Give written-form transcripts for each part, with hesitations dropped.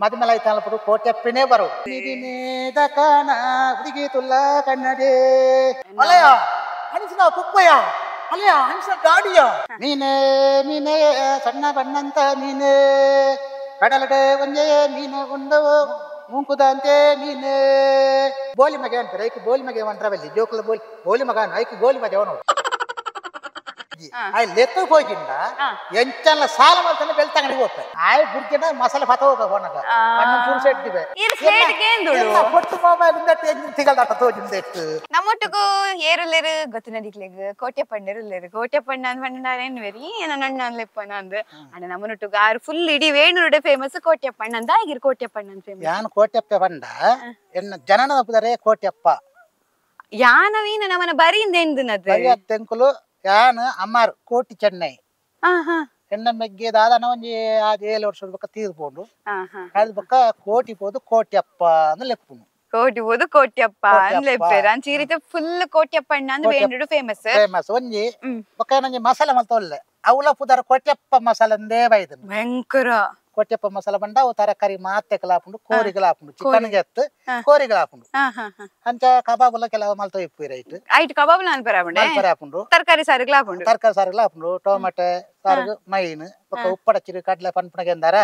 ಮದುಮಲೈ ತಲಪುಡು ಕೋಟೆಪ್ಪಿನೇ ಬರು ನಿದಿನೇದ ಕಾಣ ಹುಡುಗಿ ತುಲ್ಲ ಕನ್ನಡಿ ಅಲಯ ಅನಿಸಿನ ಕುಪ್ಪಯ್ಯ ಅಲಯ ಅನಿಸಿನ ಗಾಡಿಯ ಮೀನೇ ಮೀನೇ ಸಣ್ಣ ಬಣ್ಣಂತ ಮೀನೇ ಕಡಲಡೆ ಒಂದೇ ಮೀನು ಉಂಡು ಮುಂಕುದಂತೆ ಮೀನೇ ಬೋಲಿ ಮಗೆ ಅಂತಾರೆ ಐಕ್ ಬೋಲಿ ಮಗೆ ಅಂತಾರಲ್ಲಿ ಜೋಕುಲ ಬೋಲಿ ಮಗ ಐಕ್ ಗೋಲಿ ಮಜ ಅವನು ಲೆತ್ತ ಹೋಗಿಂದ ಎಂಚಲ್ಲ ಸಾಲ ಮಾಡ್ತಾನೆ ಬೆಳ್ತಂಗಡಿಗೆ ಹೋಗ್ತಾರೆ ಆಯ್ ಬುರ್ಗಿನ ಮಸಾಲೆ ಪತ ಹೋಗ ಹೋನಗ ಅಣ್ಣ ಚೂರು ಇಟ್ಟಿವೆ ಕೊಟ್ಟು ಮೊಬೈಲ್ ಇಂದ ಸಿಗಲ್ದಾಟ ತೋಜಿಂದೆಟ್ಟು ನಮ್ಮೊಟ್ಟಿಗೂ ಏರುಲೇರು ಗೊತ್ತಿನದಿಕ್ಲೆಗ್ ಕೋಟೆ ಪಂಡೇರುಲೇರು ಕೋಟೆ ಪಂಡ ಅಂದ್ ಪಂಡೇನ್ ವೆರಿ ನನ್ನ ಅನ್ಲೆಪ್ಪನ ಅಂದ್ ಅಣ್ಣ ನಮ್ಮನೊಟ್ಟಿಗೆ ಆರು ಫುಲ್ ಇಡೀ ವೇಣೂರುಡೆ ಫೇಮಸ್ ಕೋಟೆಪ್ಪಣ್ಣ ಅಂತ ಆಗಿರ್ ಕೋಟೆಪ್ಪಣ್ಣ ಅಂತ ಫೇಮಸ್ ಯಾನ್ ಕೋಟೆಪ್ಪ ಪಂಡ ಎನ್ನ ಜನನ ಪುದರೆ ಕೋಟೆಪ್ಪ ಯಾನವೀನ ನಮ್ಮನ ಬರೀಂದ ಎಂದಿನದು ತೆಂಕುಲು ಯಾನ್ ಅಮ್ಮಾರು ಕೋಟಿ ಚೆನ್ನೈ ಹೆಣ್ಣ ಮೆಗ್ಗೆ ದಾದಾನ ಒಂಜಿ 7 ವರ್ಷದ ಬಕ್ಕ ತೀರ್ಕೊಂಡು ಅದ್ ಬಕ್ಕ ಕೋಟಿ ಪೋದು ಕೋಟ್ಯಪ್ಪ ಅಂದ್ ಲೆಪ್ಪುನು ಕೋಟಿ ಪೋದು ಕೋಟ್ಯಪ್ಪ ಅಂದ್ ಲೆಪ್ಪೇರ ಅಂಚ ಈ ರೀತಿ ಫುಲ್ ಕೋಟ್ಯಪ್ಪಣ್ಣ ಅಂದ್ ಬೇಂಡುಡು ಫೇಮಸ್ ಫೇಮಸ್ ಒಂಜಿ ಬಕ್ಕ ನಂಜಿ ಮಸಾಲೆ ಮಲ್ತ ಒಳ್ಳೆ ಅವಳ ಪುದರ ಕೋಟ್ಯಪ್ಪ ಮಸಾಲೆ ಅಂದೇ ಬೈದನು ಭಯಂಕರ ಕೋಟ್ಯಪ್ಪ ಮಸಾಲ ಬಂಡ ಅವು ತರಕಾರಿ ಮಾತೆ ಕಲಾಪುಂಡು ಕೋರಿಗಳಾಪುಂಡು ಚಿಕನ್ ಗೆತ್ತು ಕೋರಿಗಳಾಪುಂಡು ಅಂಚ ಕಬಾಬುಲ ಕೆಲವು ಮಲ್ತ ಇಪ್ಪು ರೈಟ್ ಐಟ್ ಕಬಾಬುಲ ಅನ್ಪರಾಪುಂಡು ತರಕಾರಿ ಸಾರುಗಳಾಪುಂಡು ಟೊಮೆಟೊ ಸಾರು ಮೈನ್ ಬೊಕ್ಕ ಉಪ್ಪಡಚಿರು ಕಡ್ಲೆ ಪನ್ಪುಣಗೆ ಎಂದಾರ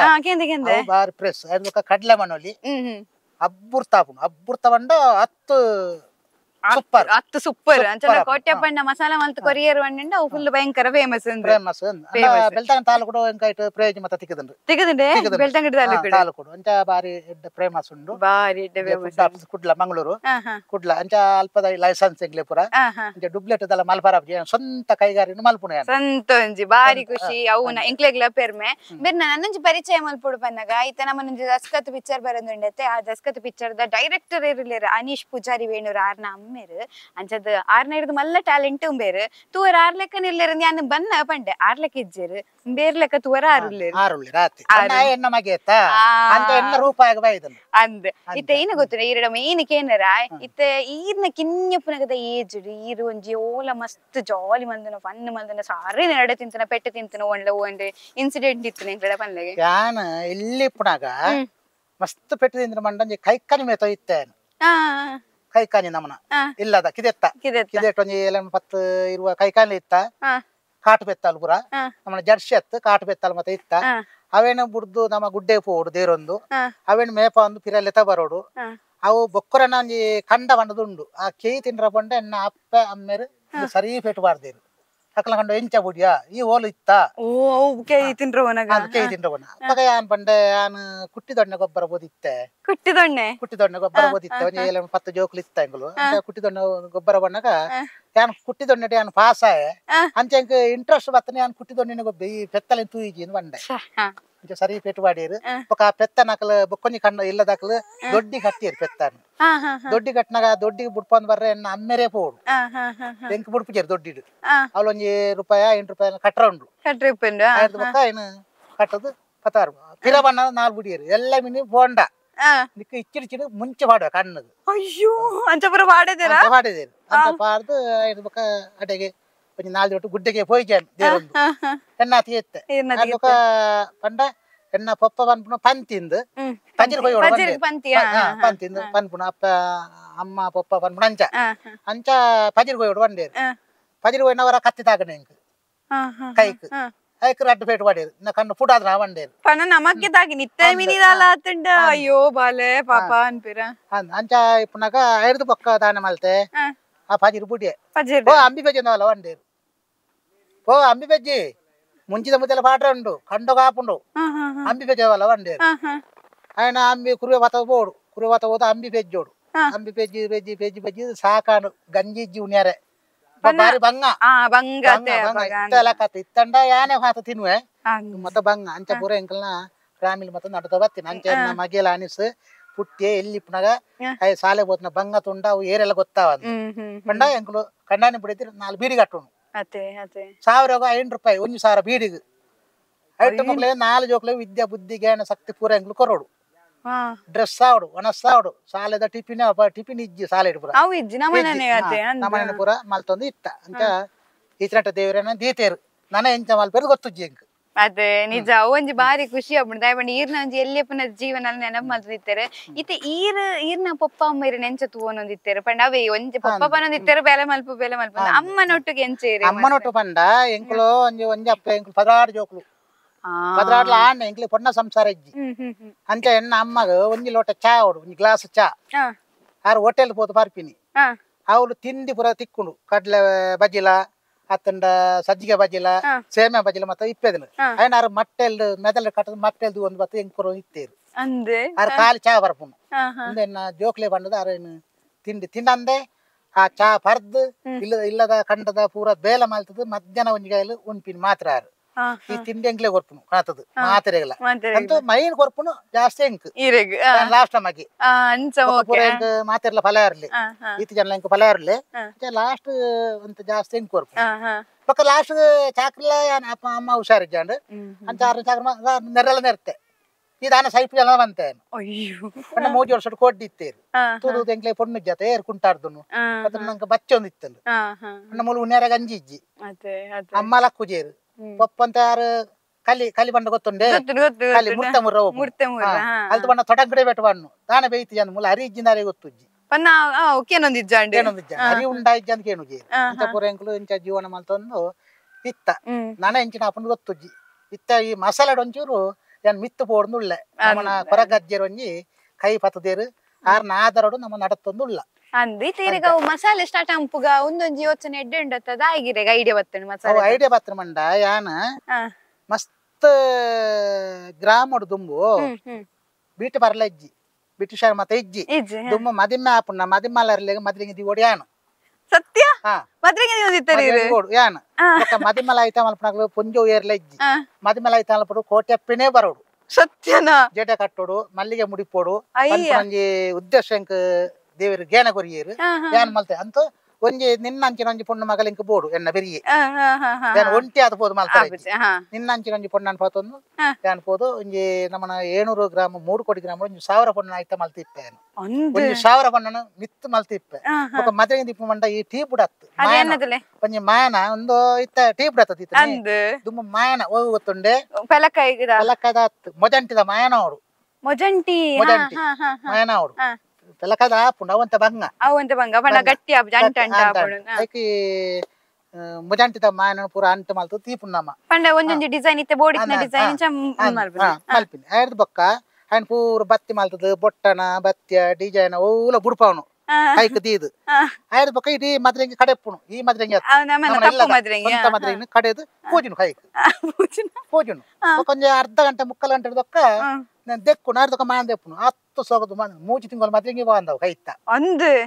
ಬಾರಿ ಪ್ರೆಸ್ ಅದು ಬೊಕ್ಕ ಕಡ್ಲೆ ಮಣ್ಣಲ್ಲಿ ಅಬ್ಬುರ್ತಾ ಬಂಡ 10 ಸೂಪರ್ 10 ಸೂಪರ್ ಅಂಚನ ಕೋಟೆಪ್ಪಣ್ಣ ಮಸಾಲ ಮಲ್ತ ಕೊರಿಯರ್ ಬಂಡ ಅವು ಫುಲ್ ಭಯಂಕರ ಫೇಮಸ್ ಬೆಳ್ತಂಗಡಿ ತಾಲೂಕು ಎಂಕೈಟ್ ಪ್ರಯೋಜ ಮತ ತಿಕ್ಕದಂಡೆ ಬೆಳ್ತಂಗಡಿ ತಾಲೂಕು ಅಂಚ ಬಾರಿ ಫೇಮಸ್ ಉಂಡು ಬಾರಿ ಕುಡ್ಲ ಮಂಗಳೂರು ಕುಡ್ಲ ಅಂಚ ಅಲ್ಪದ ಲೈಸೆನ್ಸ್ ಎಂಗ್ಲೆ ಪುರ ಅಂಚ ಡುಬ್ಲೆಟ್ ದಲ್ಲ ಮಲ್ಪರ ಸ್ವಂತ ಕೈಗಾರಿನ ಮಲ್ಪುಣ ಸಂತೊಂಜಿ ಬಾರಿ ಖುಷಿ ಅವನ ಎಂಕ್ಲೆಗ್ಲ ಪೆರ್ಮೆ ಬೇರೆ ನನ್ನಂಜಿ ಪರಿಚಯ ಮಲ್ಪುಡು ಪನ್ನಗ ಐತ ನಮ್ಮನೊಂಜಿ ದಸ್ಕತ್ ಪಿಕ್ಚರ್ ಬರಂದುಂಡತೆ ಆ ದಸ್ಕತ್ ಪಿಕ್ಚರ್ ದ ಡೈರೆಕ್ಟರ್ ಇರ್ಲೇರ ಅನೀಶ್ ಪೂಜಾರಿ ವೇಣೂರು ಆರ್ನ ಅಮ್ಮೇರು ಅಂಚದ ಆರ್ನ ಹಿಡಿದು ಮಲ್ಲ ಟ್ಯಾಲೆಂಟ್ ಬೇರೆ ತೂವರ ಆರ್ ಲೆಕ್ಕ ನಿಲ್ಲೇರ ನಾನು ಬನ್ನ ಪಂಡೆ ಆರ್ ಲೆಕ್ಕ ಇಜ್ಜೇರು ಬೇರೆ ಲೆಕ್ಕ ತೂವರ ಅಂದ್ ಇತ್ತ ಏನ ಗೊತ್ತಿನ ಈರಡ ಮೇನಿಕ್ ಏನರ ಇತ್ತ ಈರ್ನ ಕಿನ್ಯಪ್ಪನಗದ ಏಜುಡು ಈರು ಒಂಜಿ ಓಲ ಮಸ್ತ್ ಜಾಲಿ ಮಂದನ ಫನ್ ಮಂದನ ಸಾರಿ ನಡೆ ತಿಂತನ ಪೆಟ್ಟು ತಿಂತನ ಒಳ್ಳೆ ಒಂದ್ ಇನ್ಸಿಡೆಂಟ್ ಇತ್ತು ಎಂಕಡ ಪನ್ಲೆಗೆ ಯಾನ ಇಲ್ಲಿ ಪುಣಗ ಮಸ್ತ್ ಪೆಟ್ಟು ತಿಂದ್ರ ಮಂಡಂಜಿ ಕೈಕನಿ ಮೇತ ಇತ್ತೇನು ಕೈಕಾನಿ ನಮನ ಇಲ್ಲದ ಕಿದೆಟ್ಟ ಒಂಜಿ 10 ಇರುವ ಕೈಕಾನಿ ಇತ್ತ ಕಾಟು ಬೆತ್ತಲ್ ಪುರ ನಮ್ಮನ ಜರ್ಸಿ ಎತ್ತು ಕಾಟು ಬೆತ್ತಲ್ ಮತ್ತೆ ಇತ್ತ ಅವೇನು ಬುಡ್ದು ನಮ್ಮ ಗುಡ್ಡೆ ಪೋಡು ದೇರೊಂದು ಅವೇನು ಮೇಪ ಒಂದು ಪಿರಲ್ಲೆತ ಬರೋಡು ಅವು ಬೊಕ್ಕರನ ಒಂಜಿ ಕಂಡ ಬಂಡದುಂಡು ಆ ಕೇಯಿ ತಿಂಡ್ರ ಬಂಡ ಎನ್ನ ಅಪ್ಪ ಅಮ್ಮೇರು ಸರಿ ಪೆಟ್ಟು ಬಾರ್ದೇರು ಅಕಲ ಕಂಡು ಎಂಚ ಬುಡಿಯಾ ಈ ಓಲು ಇತ್ತ ಕೇಯಿ ತಿಂಡ್ರವನ ಅವಾಗ ಯಾನ್ ಬಂಡೆ ಯಾನ್ ಕುಟ್ಟಿ ದೊಣ್ಣೆ ಗೊಬ್ಬರ ಬೋದಿತ್ತೆ ಕುಟ್ಟಿ ದೊಣ್ಣೆ ಗೊಬ್ಬರ ಬೋದಿತ್ತೆ ಒಂಜಿ 10 ಜೋಕ್ಲು ಇತ್ತ ಎಂಗ್ಲು ಕುಟ್ಟಿ ದೊಣ್ಣೆ ಗೊಬ್ಬರ ಬಣ್ಣಗ ಯಾನ್ ಕುಟ್ಟಿ ದೊಣ್ಣೆ ಯಾನ್ ಪಾಸ್ ಆಯೆ ಅಂಚೆ ಇಂಟ್ರೆಸ್ಟ್ ಬತ್ತನೆ ಯಾನ್ ಕುಟ್ಟಿ ದೊಣ್ಣೆ ಗೊಬ್ಬ ಈ ಪೆತ್ತಲೆ ತೂಯಿಜಿ ಬಂಡೆ ಸರಿ ಪೆಟ್ಟು ಬಾಡಿರು ಬೊಕ್ಕ ಆ ಪೆತ್ತ ನಕಲು ಬೊಕ್ಕೊಂಜಿ ಕಣ್ಣು ಇಲ್ಲದಕ್ಲು ದೊಡ್ಡಿ ಕಟ್ಟಿರು ಪೆತ್ತನು ದೊಡ್ಡಿ ಕಟ್ಟಿನಾಗ ದೊಡ್ಡಿಗೆ ಬುಡ್ಪಂದ್ ಬರ್ರೆ ಎನ್ನ ಅಮ್ಮೆರೇ ಪೋಡು ಎಂಕ್ ಬುಡ್ಪಿಜರು ದೊಡ್ಡಿಡು ಅವಳೊಂಜಿ ರೂಪಾಯಿ 8 ರೂಪಾಯಿ ಕಟ್ರ ಉಂಡು ಬೊಕ್ಕ ಏನು ಕಟ್ಟದು ಪತಾರು ಪಿರ ಬಣ್ಣ 4 ಬುಡಿಯರು ಎಲ್ಲ ಮಿನಿ ಬೋಂಡ ನಿಕ್ಕ ಇಚ್ಚಿಡು ಮುಂಚೆ ಪಾಡುವ ಕಣ್ಣದು ಅಯ್ಯೋ ಅಂಚ ಪುರ ಪಾಡಿದೇರು ಅಂತ ಪಾಡ್ದು ಇದು ಬೊಕ್ಕ ಅಡೆಗೆ ಒಂಜಿ 4 ಒಟ್ಟು ಗುಡ್ಡೆಗೆ ಪೋಯ್ಜಾನ್ ದೇರೊಂದು ಎನ್ನಾತಿ ಎತ್ತೆ ಅದಕ್ಕ ಪಂಡ ಎನ್ನ ಪಪ್ಪ ಪನ್ಪುನ ಪಂತಿಂದು ಪಂಜಿರ್ ಕೊಯ್ಯೋಡು ಪಂತಿಂದು ಪನ್ಪುನ ಅಪ್ಪ ಅಮ್ಮ ಪಪ್ಪ ಪನ್ಪುನ ಅಂಚ ಪಜಿರ್ ಕೊಯ್ಯೋಡು ಬಂಡೇರು ಪಜಿರ್ ಕೊಯ್ನವರ ಕತ್ತಿ ತಾಗನೆ ಎಂಕ್ ಕೈಕ್ ಐಕ್ ರಡ್ಡು ಪೇಟು ಬಾಡೇರು ಇನ್ನ ಕಣ್ಣು ಫುಡಾದ್ರ ಬಂಡೇರು ಪನ ನಮಕ್ಕೆ ತಾಗಿ ನಿತ್ತೆ ಮಿನಿದಾಲ ಆತಂಡ ಅಯ್ಯೋ ಬಾಲೆ ಪಾಪ ಅನ್ಪಿರ ಅಂಚ ಇಪ್ಪನಾಗ ಐರ್ದು ಪಕ್ಕ ದಾನ ಮಲ್ತೆ ಆ ಪಜಿರ್ ಬುಡಿಯೆ ಓ ಅಂಬಿ ಬೆಜ್ಜಂದವಲ್ಲ ಬಂಡೇರು ಓ ಅಂಬಿ ಬೆಜ್ಜಿ ಮುಂಚಿದ ಮುದ್ದೆಲ್ಲ ಪಾಡ್ರ ಉಂಡು ಕಂಡು ಕಾಪುಂಡು ಅಂಬಿ ಬೆಜ್ಜವಲ್ಲ ಬಂಡೇರು ఆయన అంబి కురువే వత పోడు కురువే వత పోతే అంబి పెజ్జోడు అంబి పెజ్జి పెజ్జి పెజ్జి పెజ్జి సాకాను గంజి జూనియరే ಬಾರಿ ಬಂಗ ಇತ್ತೆಲ್ಲ ಕತೆ ಇತ್ತಂಡ ಯಾನೆ ಮಾತ ತಿನ್ನುವೆ ಮತ್ತೆ ಬಂಗ ಅಂಚ ಪೂರ ಎಂಕಲ್ನ ಫ್ಯಾಮಿಲಿ ಮತ್ತೆ ನಡ್ತ ಬರ್ತೀನಿ ಅಂಚ ಮಗೆಲ ಅನಿಸ್ ಪುಟ್ಟಿ ಎಲ್ಲಿಪ್ಪನಾಗ ಸಾಲೆ ಹೋದ್ನ ಬಂಗ ತುಂಡ ಅವು ಏರೆಲ್ಲ ಗೊತ್ತಾವ ಕಂಡ ಎಂಕಲು ಕಂಡಾನಿ ಬಿಡಿದ್ರೆ 4 ಬೀಡಿ ಕಟ್ಟುನು 1,000 ರೂಪಾಯಿ 1,000 ಬೀಡಿಗೆ ಐಟು ಮಕ್ಳು 4 ಜೋಕ್ಲೆ ವಿದ್ಯಾ ಬುದ್ಧಿ ಜ್ಞಾನ ಶಕ್ತಿ ಪೂರ ಎಂಗ್ಲು ಕೊರೋಡು ಡ್ರೆಸ್ ಆವಡು ಒಣಸಾವಡು ಸಾಲೆದ ಟಿಫಿನ್ ಇಜ್ಜಿ ಸಾಲೆ ಪೂರ ನಮ್ಮನೆ ಪೂರ ಮಲ್ತೊಂದು ಇತ್ತ ಅಂತ ಈಚನಟ ದೇವರೇನ ದೀತೇರು ನನ್ನ ಎಂಚ ಮಲ್ಪೇರು ಗೊತ್ತುಜ್ಜಿ ಎಂಕ್ ಅದೇ ನಿಜ ಒಂಜಿ ಬಾರಿ ಖುಷಿ ಆಗ್ಬಿಡ್ ದಯಪಂಡ ಈರ್ನ ಒಂಜಿ ಎಲ್ಲಿಯಪ್ಪನ ಜೀವನ ನೆನಪು ಮಾಡ್ತಿತ್ತೇರೆ ಇತ್ತೆ ಈರ್ನ ಪಪ್ಪ ಅಮ್ಮ ಇರ ನೆಂಚ ತೂವನೊಂದಿತ್ತೇರೆ ಪಂಡ ಅವೇ ಒಂಜಿ ಪಪ್ಪ ಪನೊಂದಿತ್ತೇರೆ ಬೆಲೆ ಮಲ್ಪ ಅಮ್ಮನೊಟ್ಟಿಗೆ ಎಂಚೇರಿ ಅಮ್ಮನೊಟ್ಟು ಪಂಡ ಎಂಕುಲು ಒಂಜಿ ಅಪ್ಪ ಎಂಕುಲು 16 ಜೋಕುಲು 16 ಆಣ್ಣ ಎಂಕ್ಲಿ ಪೊನ್ನ ಸಂಸಾರ ಇಜ್ಜಿ ಅಂಚ ಎನ್ನ ಅಮ್ಮಗ ಒಂಜಿ ಲೋಟ ಚಾ ಓಡು ಒಂಜಿ ಗ್ಲಾಸ್ ಚಾ ಆರು ಹೋಟೆಲ್ ಪೋದು ಪಾರ್ಪಿನಿ ಅವ್ರು ತಿಂಡಿ ಪುರ ತಿಕ್ಕುಂಡು ಕಡ್ಲೆ ಬಜಿಲ ಅತ್ತಂಡ ಸಜ್ಜಿಗೆ ಬಜಿಲ ಸೇಮೆ ಬಜಿಲ ಮತ್ತೆ ಇಪ್ಪೆದಲು ಐನಾರು ಮಟ್ಟೆಲ್ ಮೆದಲ್ ಕಟ್ಟದ ಮಟ್ಟೆಲ್ದು ಒಂದು ಬತ್ತು ಎಂಕುರು ಇತ್ತೇರು ಆರು ಕಾಲಿ ಚಾ ಬರ್ಪುನು ಎನ್ನ ಜೋಕ್ಲೆ ಬಂಡದ ಆರು ತಿಂಡಿ ತಿಂಡಂದೆ ಆ ಚಾ ಪರ್ದು ಇಲ್ಲದ ಕಂಡದ ಪೂರ ಬೇಲ ಮಾಲ್ತದ ಮಧ್ಯಾಹ್ನ ಒಂಜಿಗಾಯಲು ಉಣ್ಪಿನಿ ಮಾತ್ರ ಆರು ಈ ತಿಂಡಿ ಎಂಕ್ಲೆ ಕೊರ್ಪುನು ಕಾತದು ಮಾತ್ರೆಗಳ ಅಂತೂ ಮೈನ್ ಕೊರ್ಪುನು ಜಾಸ್ತಿ ಎಂಕ್ ಲಾಸ್ಟ್ ನಮಗೆ ಪೂರ ಎಂಕ್ ಮಾತೆರ್ಲ ಫಲ ಇರ್ಲಿ ಈತ ಜನ ಎಂಕ್ ಫಲ ಇರ್ಲಿ ಲಾಸ್ಟ್ ಅಂತ ಜಾಸ್ತಿ ಎಂಕ್ ಕೊರ್ಪುನು ಪಕ್ಕ ಲಾಸ್ಟ್ ಚಾಕ್ರಲ ಅಪ್ಪ ಅಮ್ಮ ಹುಷಾರಿಜ್ಜಾಂಡು ಅಂತ ಆರು ಚಾಕ್ರ ನೆರಳ ನೆರ್ತೆ ಇದಾನ ಸೈಪ್ ಜನ ಬಂತೆ ಮೂಜಿ ವರ್ಷ ಕೊಡ್ಡಿತ್ತೇರು ತೂದು ಎಂಕ್ಲೆ ಪೊಣ್ಣು ಜೊತೆ ಏರ್ಕುಂಟಾರ್ದುನು ಅದ್ರ ನಂಗೆ ಬಚ್ಚ ಒಂದ್ ಇತ್ತಲು ಅಣ್ಣ ಮೂಲ ಉನ್ಯಾರ ಗಂಜಿ ಇಜ್ಜಿ ಅಮ್ಮ ಲಕ್ಕುಜೇರು ಪಪ್ಪಂತ ಯಾರು ಕಲಿ ಬಂಡ ಗೊತ್ತುಂಡೆ ಕಲಿ ಮುರ್ತ ಮುರ್ರ ಅಲ್ತು ಬಣ್ಣ ತೊಡಗಡೆ ಬೆಟ್ಟ ಬಣ್ಣು ದಾನ ಬೇಯ್ತಿ ಜನ ಮೂಲ ಹರಿ ಇಜ್ಜಿಂದಾರೆ ಗೊತ್ತುಜ್ಜಿ ಹರಿ ಉಂಡಾ ಇಜ್ಜ ಅಂತ ಕೇಳುಜಿ ಇಂತ ಪೂರ ಎಂಕ್ಲು ಇಂಚ ಜೀವನ ಮಲ್ತೊಂದು ಇತ್ತ ನಾನ ಇಂಚಿನ ಅಪ್ಪನ ಗೊತ್ತುಜ್ಜಿ ಇತ್ತ ಈ ಮಸಾಲೆ ಒಂಚೂರು ಏನ್ ಮಿತ್ತು ಪೋಡ್ದು ಉಳ್ಳೆ ನಮ್ಮನ ಕೊರಗಜ್ಜೆರು ಒಂಜಿ ಕೈ ಪತ್ತದೇರು ಆರ್ನ ಆಧಾರಡು ನಮ್ಮ ನಡತ್ತೊಂದು ಉಳ್ಳ ಅಂದ್ರಿ ತೀರಿಗ ಮಸಾಲೆ ಸ್ಟಾರ್ಟ್ ಅಂಪುಗ ಒಂದೊಂದು ಯೋಚನೆ ಎಡ್ಡೆ ಉಂಡತ್ತದ ಆಗಿರೆ ಐಡಿಯಾ ಬತ್ತನೆ ಮಸಾಲೆ ಐಡಿಯಾ ಬತ್ತನ ಮಂಡ ಯಾನ ಮಸ್ತ್ ಗ್ರಾಮಡು ದುಂಬು ಬೀಟ್ ಬರ್ಲ ಇಜ್ಜಿ ಬ್ರಿಟಿಷರ್ ಮತ್ತೆ ಇಜ್ಜಿ ದುಂಬು ಮದಿಮ್ಮೆ ಆಪುಣ್ಣ ಮದಿಮ್ಮಲ್ಲ ಮದ್ಲಿಂಗ ದಿ ಓಡಿಯಾನು ಸತ್ಯ ಮದ್ಲಿಂಗ ಯಾನ ಮದಿಮಲ ಆಯ್ತಾ ಮಲ್ಪನಾಗ್ಲು ಪುಂಜು ಏರ್ಲ ಇಜ್ಜಿ ಮದಿಮಲ ಆಯ್ತಾ ಮಲ್ಪಡು ಕೋಟೆಪ್ಪಿನೇ ಬರೋಡು ಸತ್ಯನಾ ಜೇಟ ಕಟ್ಟೋಡು ಮಲ್ಲಿಗೆ ಮುಡಿಪೋಡು ಒಂಜಿ ಉದ್ದೇಶ ದೇವರು ಗೇನ ಕೊರಿಯರು ಯಾನ್ ಮಲ್ತೆ ಅಂತೂ ಒಂಜಿ ನಿನ್ನಂಚಿನ ಒಂಜಿ ಪೊಣ್ಣು ಮಗಲಿಂಕ ಬೋಡು ಎನ್ನ ಬೆರಿಯೆ ಒಂಟಿ ಆದ ಪೋದು ಮಲ್ತಾರೆ ನಿನ್ನಂಚಿನ ಒಂಜಿ ಪೊಣ್ಣು ಅನ್ಪತ್ತೊಂದು ಯಾನ್ ಪೋದು ಒಂಜಿ ನಮ್ಮನ 700 ಗ್ರಾಮ 3 ಕೋಟಿ ಗ್ರಾಮ ಒಂಜಿ 1000 ಪೊಣ್ಣು ಆಯ್ತಾ ಮಲ್ತಿಪ್ಪೆ ಒಂಜಿ 1000 ಪೊಣ್ಣನು ಮಿತ್ತು ಮಲ್ತಿಪ್ಪೆ ಮದ್ರೆಗೆ ದಿಪ್ಪು ಮಂಡ ಈ ಟೀ ಬುಡತ್ತು ಒಂಜಿ ಮಾಯನ ಒಂದು ಇತ್ತ ಟೀ ಬುಡತ್ತ ದುಮ್ಮ ಮಾಯನ ಹೋಗು ಗೊತ್ತುಂಡೆ ಪೆಲಕದ ಮೊಜಂಟಿದ ಮಾಯನ ಅವಡು ಮೊಜಂಟಿ ಮಾಯನ ಅವಡು ಪೆಲಕದ ಆಪುಂಡು ಅವಂತ ಬಂಗ ಬಣ್ಣ ಗಟ್ಟಿ ಐಕಿ ಮುಜಂಟಿದ ಮಾಯನ ಪೂರ ಅಂಟ ಮಲ್ತು ತೀಪುನ್ನಮ್ಮ ಪಂಡ ಒಂದೊಂದು ಡಿಸೈನ್ ಇತ್ತೆ ಬೋಡಿನ ಡಿಸೈನ್ ಮಲ್ಪಿನಿ ಐರ್ದು ಬೊಕ್ಕ ఆయన ಪೂರ ಬತ್ತಿ ಮಲ್ತದ ಬೊಟ್ಟನ ಬತ್ತಿಯ ಡಿಸೈನ್ ಓಲ ಬುಡ್ಪವನು ಕೈಕ್ ದೀದು ಐದು ಬೊಕ್ಕ ಇಡೀ ಮದ್ರೆಂಗಿ ಕಡೆಪ್ಪುನು ಈ ಮದ್ರೆಂಗಿ ಮದ್ರೆಂಗಿ ಕಡೆದು ಪೂಜುನು ಕೈಕ್ ಪೂಜುನು ಕೊಂಚ ಅರ್ಧ ಗಂಟೆ ಮುಕ್ಕಾಲು ಗಂಟೆ ಬೊಕ್ಕ ದೆಕ್ಕು ನಾರ್ದೊಕ್ಕ ಮಾನ ದೆಪ್ಪುನು ಹತ್ತು ಸೋಗದು ಮೂಜಿ ತಿಂಗಳು ಮದ್ರೆಂಗಿ ಬಾಂದವು ಕೈತ್ತ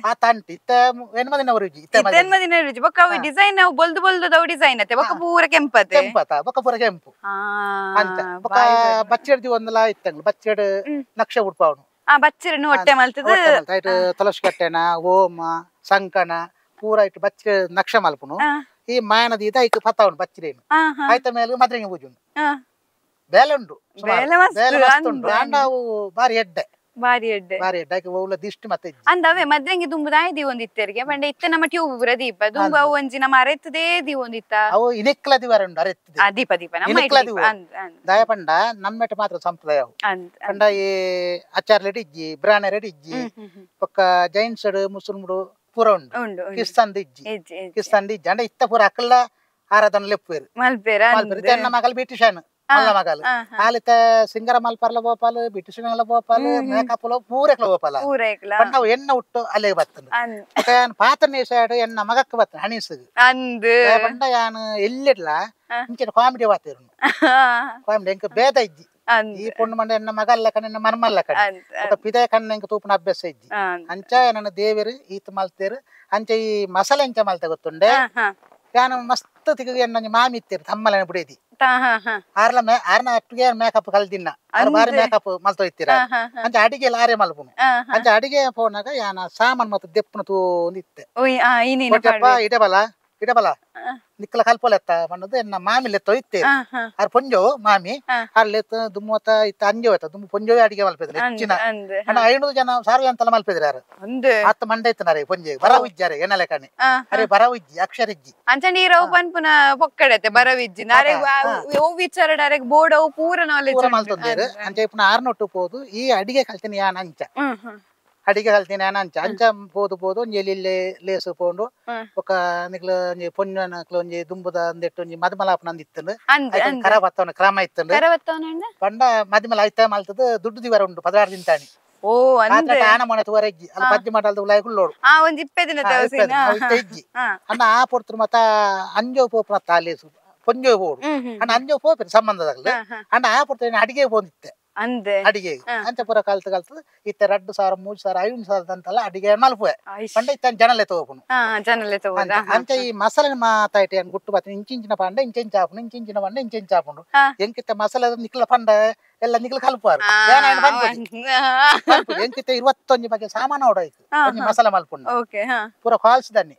ಆ ತಂಟಿ ಇತ್ತ ಹೆಣ್ಮದಿನ ರುಚಿ ಹೆಣ್ಮದಿನ ರುಚಿ ಬೊಕ್ಕ ಅವು ಡಿಸೈನ್ ನಾವು ಬೊಲ್ದು ಬೊಲ್ದು ಡಿಸೈನ್ ಅತ್ತೆ ಬೊಕ್ಕ ಪೂರ ಕೆಂಪತ್ತೆ ಬೊಕ್ಕ ಪೂರ ಕೆಂಪು ಅಂತ ಬೊಕ್ಕ ಬಚ್ಚೆಡ್ದಿ ಒಂದಲ ಇತ್ತಂಗ್ಲು ಬಚ್ಚೆಡ್ ನಕ್ಷ ಉಡ್ಪವನು ಬಚ್ಚರನ್ನು ಹೊಟ್ಟೆ ಮಲ್ತದ ತುಳಸಿ ಕಟ್ಟೆನ ಓಮ ಸಂಕಣ ಪೂರ ಇಟ್ಟು ಬಚ್ಚ ನಕ್ಷ ಮಲ್ಪುನು ಈ ಮಾಯನದ ಇದ ಐಕ್ ಪತ್ತವನು ಬಚ್ಚಿರೇನು ಆಯ್ತ ಮೇಲೆ ಮದ್ರೆಂಗಿ ಪೂಜುನು ಬೇಲೆ ಉಂಡು ಬಾರಿ ಎಡ್ಡೆ ಬಾರಿ ಎಡ್ಡೆ ದಿಷ್ಟಿ ಮತ್ತೆ ಅಂದವೆ ಮದ್ರೆಂಗಿ ದುಂಬುದಾಯ ದಿವೊಂದಿತ್ತರಿಗೆ ಪಂಡ ಇತ್ತ ನಮ್ಮ ಟ್ಯೂಬ್ ಪುರ ದೀಪ ದುಂಬ ಅವು ಒಂಜಿ ನಮ್ಮ ಅರೆತ್ತದೇ ದಿವೊಂದಿತ್ತ ಅವು ಇನೆಕ್ಲ ದಿವರ ಉಂಡು ಅರೆತ್ತದೆ ದೀಪ ದೀಪ ನಮ್ಮ ದಯ ಪಂಡ ನಮ್ಮೆಟ್ ಮಾತ್ರ ಸಂಪ್ರದಾಯ ಪಂಡ ಈ ಆಚಾರ್ಲೆಡ್ ಇಜ್ಜಿ ಬ್ರಾಣರೆಡ್ ಇಜ್ಜಿ ಪಕ್ಕ ಜೈನ್ಸ್ ಮುಸ್ಲಿಮ್ಡು ಪೂರ ಉಂಡು ಕಿಸ್ತಂದ್ ಇಜ್ಜಿ ಅಂಡ ಇತ್ತ ಪೂರ ಅಕ್ಕಲ್ಲ ಆರಾಧನ ಲೆಪ್ಪೇರು ಮಲ್ಪೇರ ಮಗಲ್ ಬ್ರಿಟಿಷನ್ ಮಲ್ಲ ಮಗಲ್ ಆಲಿತ ಸಿಂಗರ ಮಲ್ಪರ್ಲ ಬೋಪಾಲು ಬಿಟಿಸಿನಲ ಬೋಪಾಲು ಮೇಕಪ್ ಪೂರೆಕ್ಲ ಬೋಪಾಲ ನಾವು ಎಣ್ಣ ಉಟ್ಟು ಅಲ್ಲಿಗೆ ಬರ್ತದೆ ಪಾತ್ರ ಸೈಡ್ ಎಣ್ಣ ಮಗಕ್ಕೆ ಬರ್ತದೆ ಹಣಿಸು ಪಂಡ ಯಾನು ಎಲ್ಲಿಡ್ಲ ಇಂಚಿನ ಕಾಮಿಡಿ ಬಾತಿರು ಕಾಮಿಡಿ ಎಂಕ ಭೇದ ಇಜ್ಜಿ ಈ ಪೊಣ್ಣು ಮಂಡ ಎನ್ನ ಮಗಲ್ಲ ಕಣ ಎನ್ನ ಮರ್ಮಲ್ಲ ಕಣ ಪಿದಯ ಕಣ್ಣ ಎಂಕ ತೂಪನ ಅಭ್ಯಾಸ ಇಜ್ಜಿ ಅಂಚ ನನ್ನ ದೇವರು ಈತ ಮಲ್ತೇರು ಅಂಚ ಈ ಮಸಾಲೆ ಎಂಚ ಮಲ್ತೆ ಗೊತ್ತುಂಡೆ ಯಾನು ಮಸ್ತ್ ತಿಗ ಎನ್ನ ಮಾಮಿ ಇತ್ತೇರು ತಮ್ಮಲನ ಬಿಡೇದಿ ಆರ್ನ ಅಟ್ಟಿಗೆ ಮೇಕಪ್ ಕಲ್ದಿನ್ನ ಬಾರಿ ಮೇಕಪ್ ಮಲ್ತೊಯ್ತೀರ ಅಂಚ ಅಡಿಗೆ ಲಾರೆ ಮಲ್ಪುನು ಅಂಚ ಅಡಿಗೆ ಪೋನಾಗ ಯಾನ ಸಾಮಾನ್ ಮತ್ತೆ ದೆಪ್ಪುನ ತೂಂದಿತ್ತೆ ಇಡೆ ಬಲ ಇಡಬಲ ನಿಕ್ಕಲ ಕಲ್ಪಲೆತ್ತ ಮಣ್ಣದು ಎನ್ನ ಮಾಮಿಲೆ ತೊಯ್ತೆ ಅರ್ ಪೊಂಜೋ ಮಾಮಿ ಅರ್ಲೆತ್ತ ದುಮ್ಮತ್ತ ಇತ್ತ ಅಂಜೋ ಆಯ್ತ ದುಮ್ಮು ಪೊಂಜೋ ಅಡಿಗೆ ಮಲ್ಪಿದ್ರೆ ಹೆಚ್ಚಿನ ಅಣ್ಣ 500 ಜನ ಸಾರ್ವೆ ಅಂತಲ್ಲ ಮಲ್ಪಿದ್ರೆ ಯಾರು ಹತ್ತು ಮಂಡೆ ಇತ್ತನಾರೆ ಪೊಂಜೆ ಬರವಿಜ್ಜಾರೆ ಎನ್ನಲೆ ಕಣಿ ಅರೆ ಬರವಿಜ್ಜಿ ಅಕ್ಷರಿಜ್ಜಿ ಅಂಚಂಡಿ ರವ್ ಪನ್ಪುನ ಪೊಕ್ಕಡತೆ ಬರವಿಜ್ಜಿ ನಾರೆ ಓ ವಿಚಾರ ಡೈರೆಕ್ಟ್ ಬೋರ್ಡ್ ಅವು ಪೂರ ನಾಲೆಜ್ ಪೂರ ಮಲ್ತೊಂದೇರು ಅಂಚೆ ಇಪ್ಪನ ಆರ್ನೊಟ್ಟು ಪೋದು ಈ ಅಡಿಗೆ ಕಲ್ತೀನಿ ಯಾನ ಅಂಚ ಅಡಿಗೆ ಕಲ್ತೀನಿ ಯಾನ ಅಂಚ ಅಂಚ ಪೋದು ಒಂಜಿ ಲೇಸು ಪೋಂಡು ఒక ನಿಕ್ಲು ಒಂಜಿ ಪೊನ್ನಕ್ಲು ಒಂಜಿ ದುಂಬುದ ಅಂದೆಟ್ಟು ಒಂಜಿ ಮದಮಲಾಪನ ಅಂದಿತ್ತಂಡು ಕರ ಬತ್ತವನ ಕ್ರಮ ಇತ್ತಂಡು ಪಂಡ ಮದಮಲ ಐತ ಮಲ್ತದ ದುಡ್ಡು ದಿವರ ಉಂಡು 16 ದಿನ ಓ ಅಂದ್ರೆ ಆನ ಮನೆ ತುವರೆಜ್ಜಿ ಅಲ್ಲಿ ಪಜ್ಜಿ ಮಾಡಲ್ದ ಉಲಾಯಿ ಕುಳ್ಳೋಡು ಒಂಜಿ 20 ದಿನ ತವಸಿನ ಇಜ್ಜಿ ಅಣ್ಣ ಆ ಪೊರ್ತರು ಮತ್ತ ಅಂಜೋ ಪೋಪನ ತಾಲೇಸು ಪೊಂಜೋ ಪೋಡು ಅಣ್ಣ ಅಂಜೋ ಪೋಪೆ ಸಂಬಂಧದಾಗಲ್ಲ ಅಣ್ಣ ಆ ಪೊರ್ತೇನೆ ಅಡಿಗೆ ಪೋಂದಿತ್ತೆ ಅಂದೆ ಅಡಿಗೆ ಅಂಚ ಪೂರ ಕಲ್ತು ಇತ್ತ 2,000 3,000 5,000 ಅಂತಲ್ಲ ಅಡಿಗೆ ಮಲ್ಪುವೆ ಪಂಡ ಇತ್ತ ಜನಲೆ ತಗೋಪುನು ಅಂಚ ಈ ಮಸಾಲೆ ಮಾತಾಯ್ಟಿ ಅನ್ ಗುಟ್ಟು ಬತ್ತ ಇಂಚಿಂಚಿನ ಪಂಡ ಇಂಚಿಂಚ ಆಪುನು ಇಂಚಿಂಚಿನ ಪಂಡ ಇಂಚಿಂಚ ಆಪುಂಡು ಎಂಕಿತ್ತ ಮಸಾಲೆ ನಿಕ್ಲ ಪಂಡ ಎಲ್ಲ ನಿಕ್ಲ ಕಲ್ಪಾರು ಎಂಕಿತ್ತ 21 ಬಗೆ ಸಾಮಾನು ಹೊಡಾಯ್ತು ಒಂಜಿ ಮಸಾಲೆ ಮಲ್ಪುಂಡು ಪೂರ ಕಾಲ್ಸ್ ದನ್ನಿ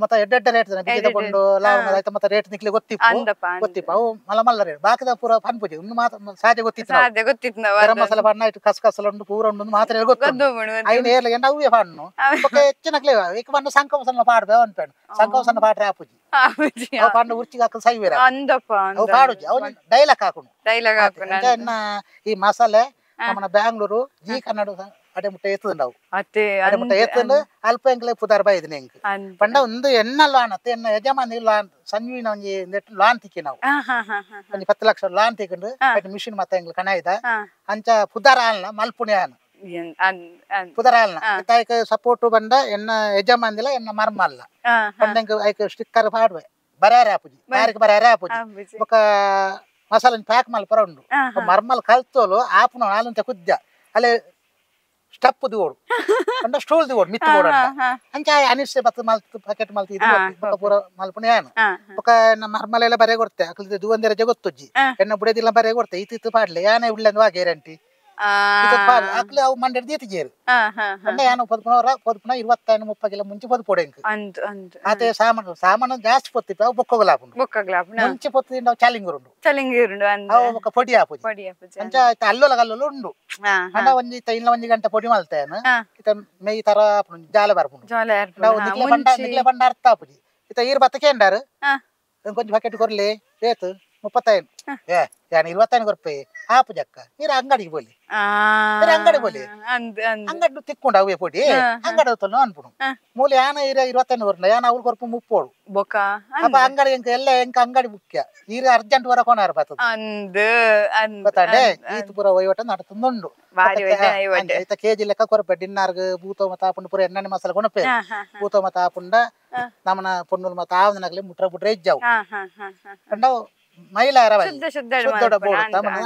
ಮತ್ತ ಎಡ್ಡೆಡ್ಡ ರೇಟ್ ಬಿಜದ ಕೊಂಡು ಲವಂಗ ಆಯ್ತು ಮತ್ತ ರೇಟ್ ನಿಕ್ಲಿ ಗೊತ್ತಿಪ್ಪ ಅವು ಮಲ್ಲ ರೇಟ್ ಬಾಕಿದ ಪೂರ ಪನ್ಪುಜಿ ಇನ್ನು ಮಾತ್ರ ಸಾಧ್ಯ ಗೊತ್ತಿತ್ತು ಗರಂ ಮಸಾಲೆ ಪಣ್ಣ ಇಟ್ಟು ಕಸಕಸಲ ಉಂಡು ಪೂರ ಉಂಡು ಮಾತ್ರ ಗೊತ್ತು ಐನ ಏರ್ಲ ಎಂಡ ಅವೇ ಪಣ್ಣು ಹೆಚ್ಚಿನಕ್ಲೆ ಏಕ ಪಣ್ಣ ಸಂಕವಸನ ಪಾಡ್ಬೆ ಅನ್ಪೇಣು ಸಂಕವಸನ ಪಾಡ್ರೆ ಆಪುಜಿ ಪಣ್ಣ ಉರ್ಚಿಗೆ ಹಾಕಲು ಸೈವೇರ ಅವು ಪಾಡುಜಿ ಅವನು ಡೈಲಾಗ್ ಹಾಕುನು ಈ ಮಸಾಲೆ ನಮ್ಮನ ಬ್ಯಾಂಗ್ಳೂರು ಜಿ ಕನ್ನಡ ಅಡೆ ಮುಟ್ಟ ಎತ್ತುಂಡವು ಅಡೆ ಮುಟ್ಟ ಎತ್ತುಂಡು ಅಲ್ಪ ಎಂಕ್ಲೆ ಪುದಾರ್ ಬೈದಿನ ಎಂಕ್ ಪಂಡ ಒಂದು ಎನ್ನ ಲಾನ್ ಅತ್ತೆ ಎನ್ನ ಯಜಮಾನಿ ಲಾನ್ ಸಂಜೀವಿನ ಒಂಜಿ ನೆಟ್ ಲಾನ್ ತಿಕ್ಕಿ ನಾವು ಒಂಜಿ 10 ಲಕ್ಷ ಲಾನ್ ತಿಕ್ಕೊಂಡು ಅಟ್ ಮಿಷಿನ್ ಮತ್ತೆ ಎಂಗ್ಲ ಕಣಾಯ್ದ ಅಂಚ ಪುದಾರ ಆಲ್ನ ಮಲ್ಪುಣಿ ಆನ ಪುದಾರ ಆಲ್ನ ಐಕ ಸಪೋರ್ಟ್ ಬಂದ ಎನ್ನ ಯಜಮಾನಿಲ ಎನ್ನ ಮರ್ಮ ಅಲ್ಲ ಪಂಡ ಐಕ ಸ್ಟಿಕ್ಕರ್ ಪಾಡ್ವೆ ಬರಾರ ಆಪುಜಿ ಬಾರಿಗೆ ಬರಾರ ಆಪುಜಿ ಬೊಕ ಮಸಾಲೆ ಪ್ಯಾಕ್ ಮಲ್ಪರ ಉಂಡು ಮರ್ಮಲ್ ಕಲ್ತೋಲು ಆಪುನ ಹಾಲಂತ ಕುದ್ದ ಅಲ್ಲೇ ಸ್ಟಪ್ ದಿವೋಡು ಅಂಡ ಸ್ಟೂಲ್ ದಿವೋಡು ಮಿತ್ತು ಬೋಡು ಅಂಚ ಅನಿಶ್ಚಯ ಬತ್ತ ಮಲ್ತು ಪ್ಯಾಕೆಟ್ ಮಲ್ತು ಇದು ಪೂರ ಮಲ್ಪುಣೆ ಏನು ಬೊಕ ಮರ್ಮಲೆಲ್ಲ ಬರೆ ಕೊಡ್ತೆ ಅಕ್ಲಿದ ದುವಂದೆರ ಜಗೊತ್ತುಜ್ಜಿ ಎನ್ನ ಬುಡದಿಲ್ಲ ಬರೆ ಕೊಡ್ತೆ ಇತ್ತು ಪಾಡ್ಲೆ ಯಾನೆ ಉಳ್ಳಂದು ಗ್ಯಾರಂಟಿ ಅಕ್ಲೆ ಅವು ಮಂಡೆ ದೀತಿಜೇರು ಅಂಡ ಯಾನು ಪೊದ್ಪುನವರ ಪೊದ್ಪುನ 25-30 ಕಿಲೋ ಮುಂಚೆ ಪೊದ್ಪೊಡೆ ಅದೇ ಸಾಮಾನು ಜಾಸ್ತಿ ಪೊತ್ತಿಪ್ಪ ಅವು ಬೊಕ್ಕಗಲಾಪುಂಡು ಮುಂಚೆ ಪೊತ್ತಿಂದ ಅವು ಚಾಲಿಂಗರುಂಡು ಅವು ಬೊಕ್ಕ ಪೊಡಿ ಆಪುಜಿ ಅಂಚ ಅಲ್ಲೋಲ ಕಲ್ಲೋಲ ಉಂಡು ಅಂಡ ಒಂಜಿ ಇನ್ನ 1 ಗಂಟೆ ಪೊಡಿ ಮಲ್ತೇನು ಇತ ಮೇಯಿ ತರ ಜಾಲ ಬರ್ಪುಂಡು ನಿಕ್ಲೆ ಪಂಡ ಅರ್ಥ ಆಪುಜಿ ಇತ ಈರ್ ಬತ್ತಕ್ಕೆ ಎಂಡಾರು ಕೊಂಚ ಬಕೆಟ್ ಕೊರ್ಲಿ ಏತು 35 ಯಾನು 25 ಕೊರ್ಪೆ ಆಪು ಜಕ್ಕ ನೀರ ಅಂಗಡಿಗೆ ಬೋಲಿ ಅಂಗಡಿ ತಿಕ್ಕೊಂಡು ಅವೇ ಪೊಡಿ ಅಂಗಡಿ ಅನ್ಪುಡು ಮೂಲೆ ಯಾನ 25 ಕೊರ್ಲ ಯಾನ ಅವ್ರು ಕೊರ್ಪು 30 ಅಪ್ಪ ಅಂಗಡಿ ಎಲ್ಲ ಎಂಕ ಅಂಗಡಿ ಮುಖ್ಯ ಈರ ಅರ್ಜೆಂಟ್ ವರ ಕೊನಾರ ಬತ್ತಾಡೆ ಈತ ಪೂರ ವಹಿವಾಟ ನಡತುಂಡು ಐತ ಕೆಜಿ ಲೆಕ್ಕ ಕೊರಪೆ ಡಿನ್ನರ್ಗ್ ಬೂತೋ ಮತ ಆಪುಂಡು ಪೂರ ಎಣ್ಣೆ ಮಸಾಲೆ ಕೊನಪೆ ಬೂತೋ ಮತ ಆಪುಂಡ ನಮ್ಮನ ಪೊನ್ನುಲ್ ಮತ ಆವನಗ್ಲೆ ಮುಟ್ರ ಬುಟ್ರೆ ಇಜ್ಜಾವು ಅಂಡವು ಮೈಲಾರ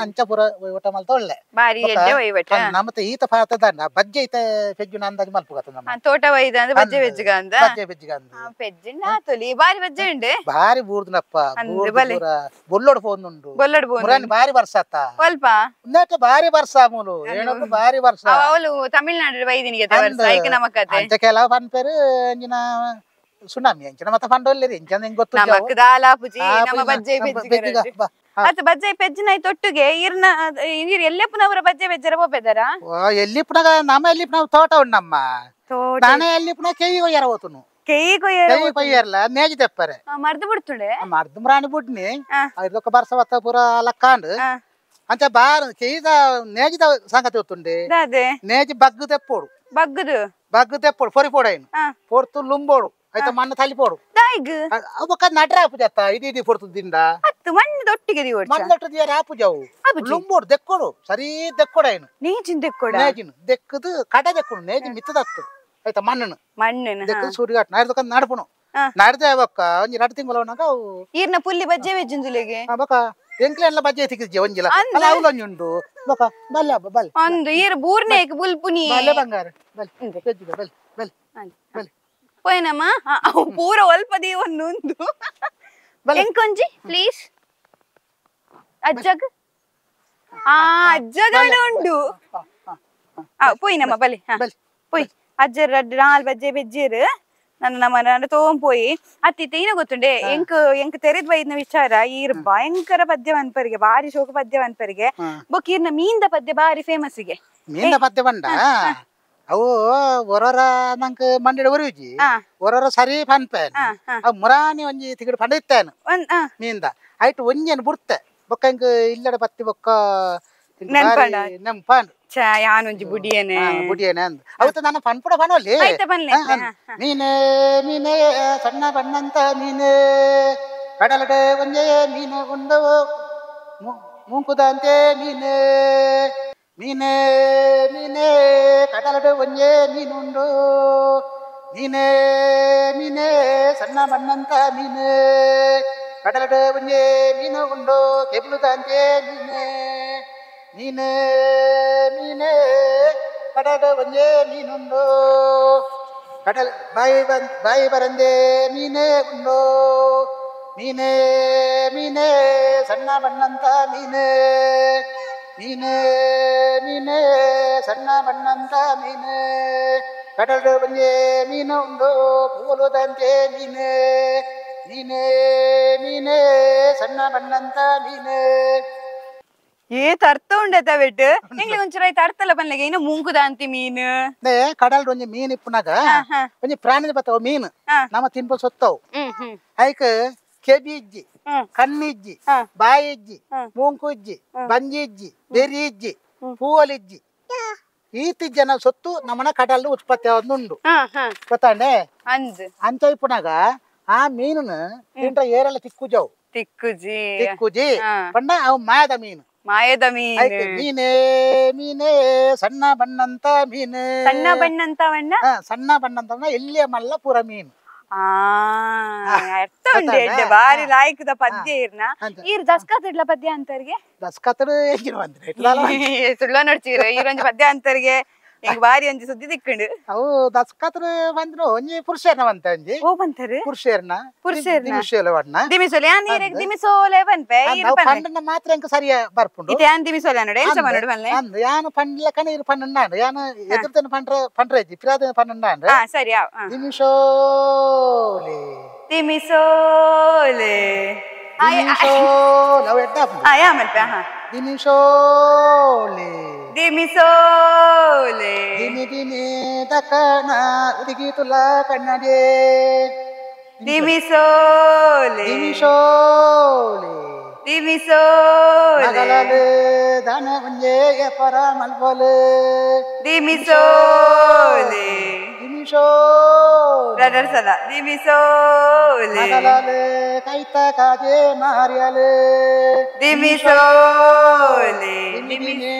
ಅಂಚ ಪೂರ ವಹಿವಾಟ ಮಲ್ತ ಒಳ್ಳೆ ನಮ್ಮತ್ತೆ ಈತ ಪಾತದ ಬಜ್ಜೆ ಈತ ಪೆಜ್ಜುನ ಅಂದಾಜು ಮಲ್ಪುಗತ್ತ ನಮ್ಮ ತೋಟ ವೈದ ಅಂದ್ರೆ ಬಜ್ಜೆ ಬೆಜ್ಜಿಗ ಅಂದ ಬಾರಿ ಬಜ್ಜೆ ಉಂಡೆ ಬಾರಿ ಬೂರ್ದನಪ್ಪ ಬೊಲ್ಲೋಡು ಫೋನುಂಡು ಮುರಾನಿ ಬಾರಿ ವರ್ಷ ಅತ್ತ ಸ್ವಲ್ಪ ಉನ್ನತ ಬಾರಿ ವರ್ಷ ಮೂಲು ಏನೊಂದು ಬಾರಿ ವರ್ಷ ಅವಳು ತಮಿಳ್ನಾಡು ವೈದಿನಿಗೆ ಅಂಚ ಕೆಲವು ಪನ್ಪೇರು ಅಂಜಿನ ಸುನಾಮಿ ಅಂಚಿನ ಮತ್ತ ಪಂಡೊಲ್ಲೆರಿ ಇಂಚನ ಹೆಂಗ್ ಗೊತ್ತು ನಮಕ್ ದಾಲಾಪುಜಿ ನಮ್ಮ ಬಜ್ಜೆ ಬೆಜ್ಜಿಗ ಅತ್ತ ಬಜ್ಜೆ ಪೆಜ್ಜಿನ ತೊಟ್ಟುಗೆ ಈರ್ನ ಈರ್ ಎಲ್ಲಪ್ಪನವರ ಬಜ್ಜೆ ಬೆಜ್ಜರ ಹೋಪೆದರ ಎಲ್ಲಿಪ್ಪನಾಗ ನಮ್ಮ ಎಲ್ಲಿಪ್ಪನ ತೋಟ ಉಂಡು ನಮ್ಮ ನಾನೇ ಎಲ್ಲಿಪ್ಪನ ಕೆಯಿ ಕೊಯ್ಯರ ಹೋತುನು ಕೆಯಿ ಕೊಯ್ಯರ್ಲ ನೇಜಿ ತೆಪ್ಪರೆ ಮರ್ದು ಬಿಡ್ತುಂಡೆ ಮರ್ದು ಮ್ರಾಣಿ ಬಿಡ್ನಿ ಇದೊಕ್ಕ ಬರ್ಸ ಬತ್ತ ಪೂರ ಲಕ್ಕಾಂಡು ಅಂಚ ಬಾರ್ ಕೆಯ್ದ ನೇಜಿದ ಸಂಗತಿ ಹೊತ್ತುಂಡೆ ನೇಜಿ ಬಗ್ಗು ತೆಪ್ಪೋಡು ಬಗ್ಗು ತೆಪ್ಪೋಡು ಪೊರಿ ಪೋಡೇನು ಪೊರ್ತು ಲುಂಬೋಡು ಆಯ್ತ ಮಣ್ಣು ತಲಿಪೋಡು ಅವಕ್ಕ ನಡ್ರ ಆಪುಜತ್ತ ಇಡೀ ಪೊರ್ತದಿಂದ ಮಣ್ಣೊಟ್ಟಿಗೆ ಆಪುಜವು ಲುಂಬೋಡು ದೆಕ್ಕೋಡು ಸರಿ ದೆಕ್ಕೋಡೇನು ನೇಜಿನ ದೆಕ್ಕದು ಕಡೆ ದೆಕ್ಕೋಡು ನೇಜಿ ಮಿತ್ತದತ್ತು ಆಯ್ತಾ ಮಣ್ಣನ್ನು ದೆಕ್ಕದು ಸೂಡಿಗಾಟ್ ನಾಡ್ದಕ್ಕ ನಡ್ಪುಣು ನಡ್ದೆ ಅವಕ್ಕ ಒಂಜಿ 2 ತಿಂಗಳು ಈರ್ನ ಪುಲ್ಲಿ ಬಜ್ಜೆ ಬೆಜ್ಜಿಂದುಲೆಗೆ ಅವಕ್ಕ ಎಂಕ್ಲೆ ಎಲ್ಲ ಬಜ್ಜೆ ತಿಕ್ಕಿದ್ಜೆ ಒಂಜಿಲ ಅಲ್ಲ ಅವಲೊಂಜುಂಡು ಬಕ ಬಲ್ಲ ಬಲ್ ಒಂದು ಈರ್ ಬೂರ್ನೇಕ್ ಬುಲ್ಪುನಿ ಬಲ್ಲ ಬಂಗಾರ ಬಲ್ ಬೆಜ್ಜಿದ ಬಲ್ ಬಲ್ ಬಲ್ పోయినమ్మా పూర ఒల్పది ఒన్నుందు ఇంకొంచి ప్లీజ్ అజ్జగ్ అజ్జగన ఉండు పోయినమ్మా బలి పోయి అజ్జర్ 4 బజ్జే బెజ్జేరు ನನ್ನ ತಗೊಂಡ್ಪೋಯಿ ಅತ್ತಿತ್ತ ಏನ ಗೊತ್ತುಂಡೆ ಎಂಕ್ ತೆರೆದ್ ಬೈದ್ನ ವಿಚಾರ ಈರ್ ಭಯಂಕರ ಪದ್ಯ ಅನ್ಪರಿಗೆ ಬಾರಿ ಶೋಕ ಪದ್ಯ ಅನ್ಪರಿಗೆ ಬೊಕ್ ಈರ್ನ ಮೀನ್ದ ಪದ್ಯ ಬಾರಿ ಫೇಮಸ್ಸಿಗೆ ಮೀನ್ದ ಪದ್ಯ ಬಂಡ ಅವು ಒರರ ನಂಗೆ ಮಂಡಿಡ ಒರಿಜಿ ಒರರ ಸರಿ ಪನ್ಪೇನ್ ಅವು ಮುರಾನಿ ಒಂಜಿ ತಿಗಡು ಪಂಡಿತ್ತೇನು ಮೀನ್ದ ಐಟ್ ಒಂಜೇನು ಬುಡ್ತೆ ಬೊಕ್ಕ ಇಂಕ ಇಲ್ಲಡ ಪತ್ತಿ ಬೊಕ್ಕ ನೆಂಪಾಂಡ್ ಯಾನೊಂಜಿ ಬುಡಿಯೇನೆ ಅಂದ್ ಅವತ್ತು ನಾನು ಪನ್ಪುಡ ಪನೋಲಿ ಮೀನೇ ಮೀನೇ ಸಣ್ಣ ಬಣ್ಣಂತ ಮೀನೇ ಕಡಲಡೆ ಒಂಜೇ ಮೀನು ಉಂಡು ಮೂಂಕುದಂತೆ ಮೀನೇ ಮೀನೇ ಮೀನೇ ಕಡಲಡೆ ಒಂಜೇ ಮೀನುಂಡು ಮೀನೇ ಮೀನೇ ಸಣ್ಣ ಬಣ್ಣಂತ ಮೀನೇ ಕಡಲಡೆ ಒಂಜೇ ಮೀನು ಉಂಡು ಕೆಬ್ಲುದಂತೆ ಮೀನೇ ಮೀನೇ ಮೀನೇ ಕಡಲಡೆ ಒಂಜೇ ಮೀನುಂಡು ಕಡಲ ಬಾಯಿ ಬರಂದೆ ಮೀನೇ ಉಂಡು ಮೀನೇ ಮೀನೇ ಸಣ್ಣ ಬಣ್ಣಂತ ಮೀನೇ ಮೀನೇ ಮೀನೇ ಸಣ್ಣ ಬಣ್ಣಂತ ಮೀನೇ ಕಡಲಡೆ ಒಂಜೇ ಮೀನು ಉಂಡು ಪೂಲುದಂತೆ ಮೀನೇ ಮೀನೇ ಮೀನೇ ಸಣ್ಣ ಬಣ್ಣಂತ ಮೀನೇ ಏತ್ ಅರ್ಥ ಉಂಡತ ಬಿಟ್ಟು ನಿಂಗ್ಲಿ ಒಂಚೂರ ಐತೆ ಅರ್ಥಲ್ಲ ಬನ್ಲಿಗೆ ಇನ್ನು ಮುಂಗುದ ಅಂತಿ ಮೀನು ಕಡಲ್ ಒಂಜಿ ಮೀನ್ ಇಪ್ಪನಾಗ ಒಂಜಿ ಪ್ರಾಣಿ ಬತ್ತಾವ ಮೀನು ನಮ್ಮ ತಿನ್ಪ ಸೊತ್ತವು ಐಕ್ ಕೆಬಿ ಇಜ್ಜಿ ಕಣ್ಣಿಜ್ಜಿ ಬಾಯಿ ಇಜ್ಜಿ ಮೂಂಕು ಇಜ್ಜಿ ಬಂಜಿ ಇಜ್ಜಿ ಬೆರಿ ಇಜ್ಜಿ ಪೂವಲಿಜ್ಜಿ ಈತಿ ಜನ ಸೊತ್ತು ನಮ್ಮನ ಕಡಲ್ ಉತ್ಪತ್ತಿ ಆವೊಂದುಂಡು ಗೊತ್ತಾಂಡೆ ಅಂಚ ಇಪ್ಪನಾಗ ಆ ಮೀನುನ ತಿಂಟ ಏರೆಲ್ಲ ತಿಕ್ಕುಜಿ ಪಂಡ ಅವು ಮಾಯದ ಮೀನು ಮೀನೇ ಮೀನೇ ಸಣ್ಣ ಬಣ್ಣಂತ ಮೀನು ಸಣ್ಣ ಬಣ್ಣಂತ ಎಲ್ಲಿಯ ಮಲ್ಲ ಪೂರ ಮೀನು ಅರ್ಥ ಉಂಡೆ ಬಾರಿ ಲಾಯ್ಕದ ಪದ್ಯ ಇರ್ನ ಈರ್ ದಸ್ಕತ್ ಇಡ್ಲ ಪದ್ಯ ಅಂತರ್ಗೆ ದಸ್ಕತ್ ಹೇಗಿರುವಂದ್ರೆ ಸುಳ್ಳ ನೋಡ್ತೀರ ಈರೊಂದು ಪದ್ಯ ಅಂತರ್ಗೆ ಈಗ ಬಾರಿ ಒಂಜಿ ಸುದ್ದಿ ತಿಕ್ಕಂಡು ಅವು ದಸ್ಕತ್ರ ಬಂದ್ರು ಒಂಜಿ ಪುರುಷರ್ನ ಬಂತ ಒಂಜಿ ಓ ಬಂತಾರೆ ಪುರುಷರ್ನ ದಿಮಿಸೋಲೆ ವಡ್ನ ದಿಮಿಸೋಲೆ ಯಾನ್ ನೀರಿಗೆ ದಿಮಿಸೋಲೆ ಬಂಪೆ ಪಂಡನ ಮಾತ್ರ ಎಂಕ ಸರಿಯ ಬರ್ಪುಂಡು ಇತೆ ಯಾನ್ ದಿಮಿಸೋಲೆ ಅನ್ನೋಡು ಏನ್ ಸಮ ನೋಡು ಬಲ್ಲೆ ಅಂದ್ ಯಾನ್ ಪಂಡ್ಲ ಕಣ ಇರು ಪನ್ನಂಡ ಯಾನ್ ಎದುರ್ತನ ಪಂಡ್ರೈತಿ ಪಿರಾದ ಪನ್ನಂಡ ಸರಿ ದಿಮಿಸೋಲೆ ದಿಮಿಸೋಲೆ ದಿಮಿಸೋಲೆ ಅವು ಎಡ್ಡ ಯಾ ಮಲ್ಪೆ ದಿಮಿಸೋಲೆ ದಿಮಿಸೋಲೆ ದಿಮಿ ದಿಮಿ ದಕ್ಕನ ಉದಿಗಿ ತುಲ ಕಣ್ಣಡೆ ದಿಮಿಸೋಲೆ ದಿಮಿಸೋಲೆ ದಿಮಿಸೋಲೆ ಮಗಲಲೆ ದಾನ ಒಂಜೆ ಪರ ಮಲ್ಪೋಲೆ ದಿಮಿಸೋಲೆ ದಿಮಿಸೋಲೆ ಬ್ರದರ್ ಸದಾ ದಿಮಿಸೋಲೆ ಮಗಲಲೆ ಕೈತ ಕಾಜೆ ಮಾರಿಯಲೆ ದಿಮಿಸೋಲೆ ದಿಮಿ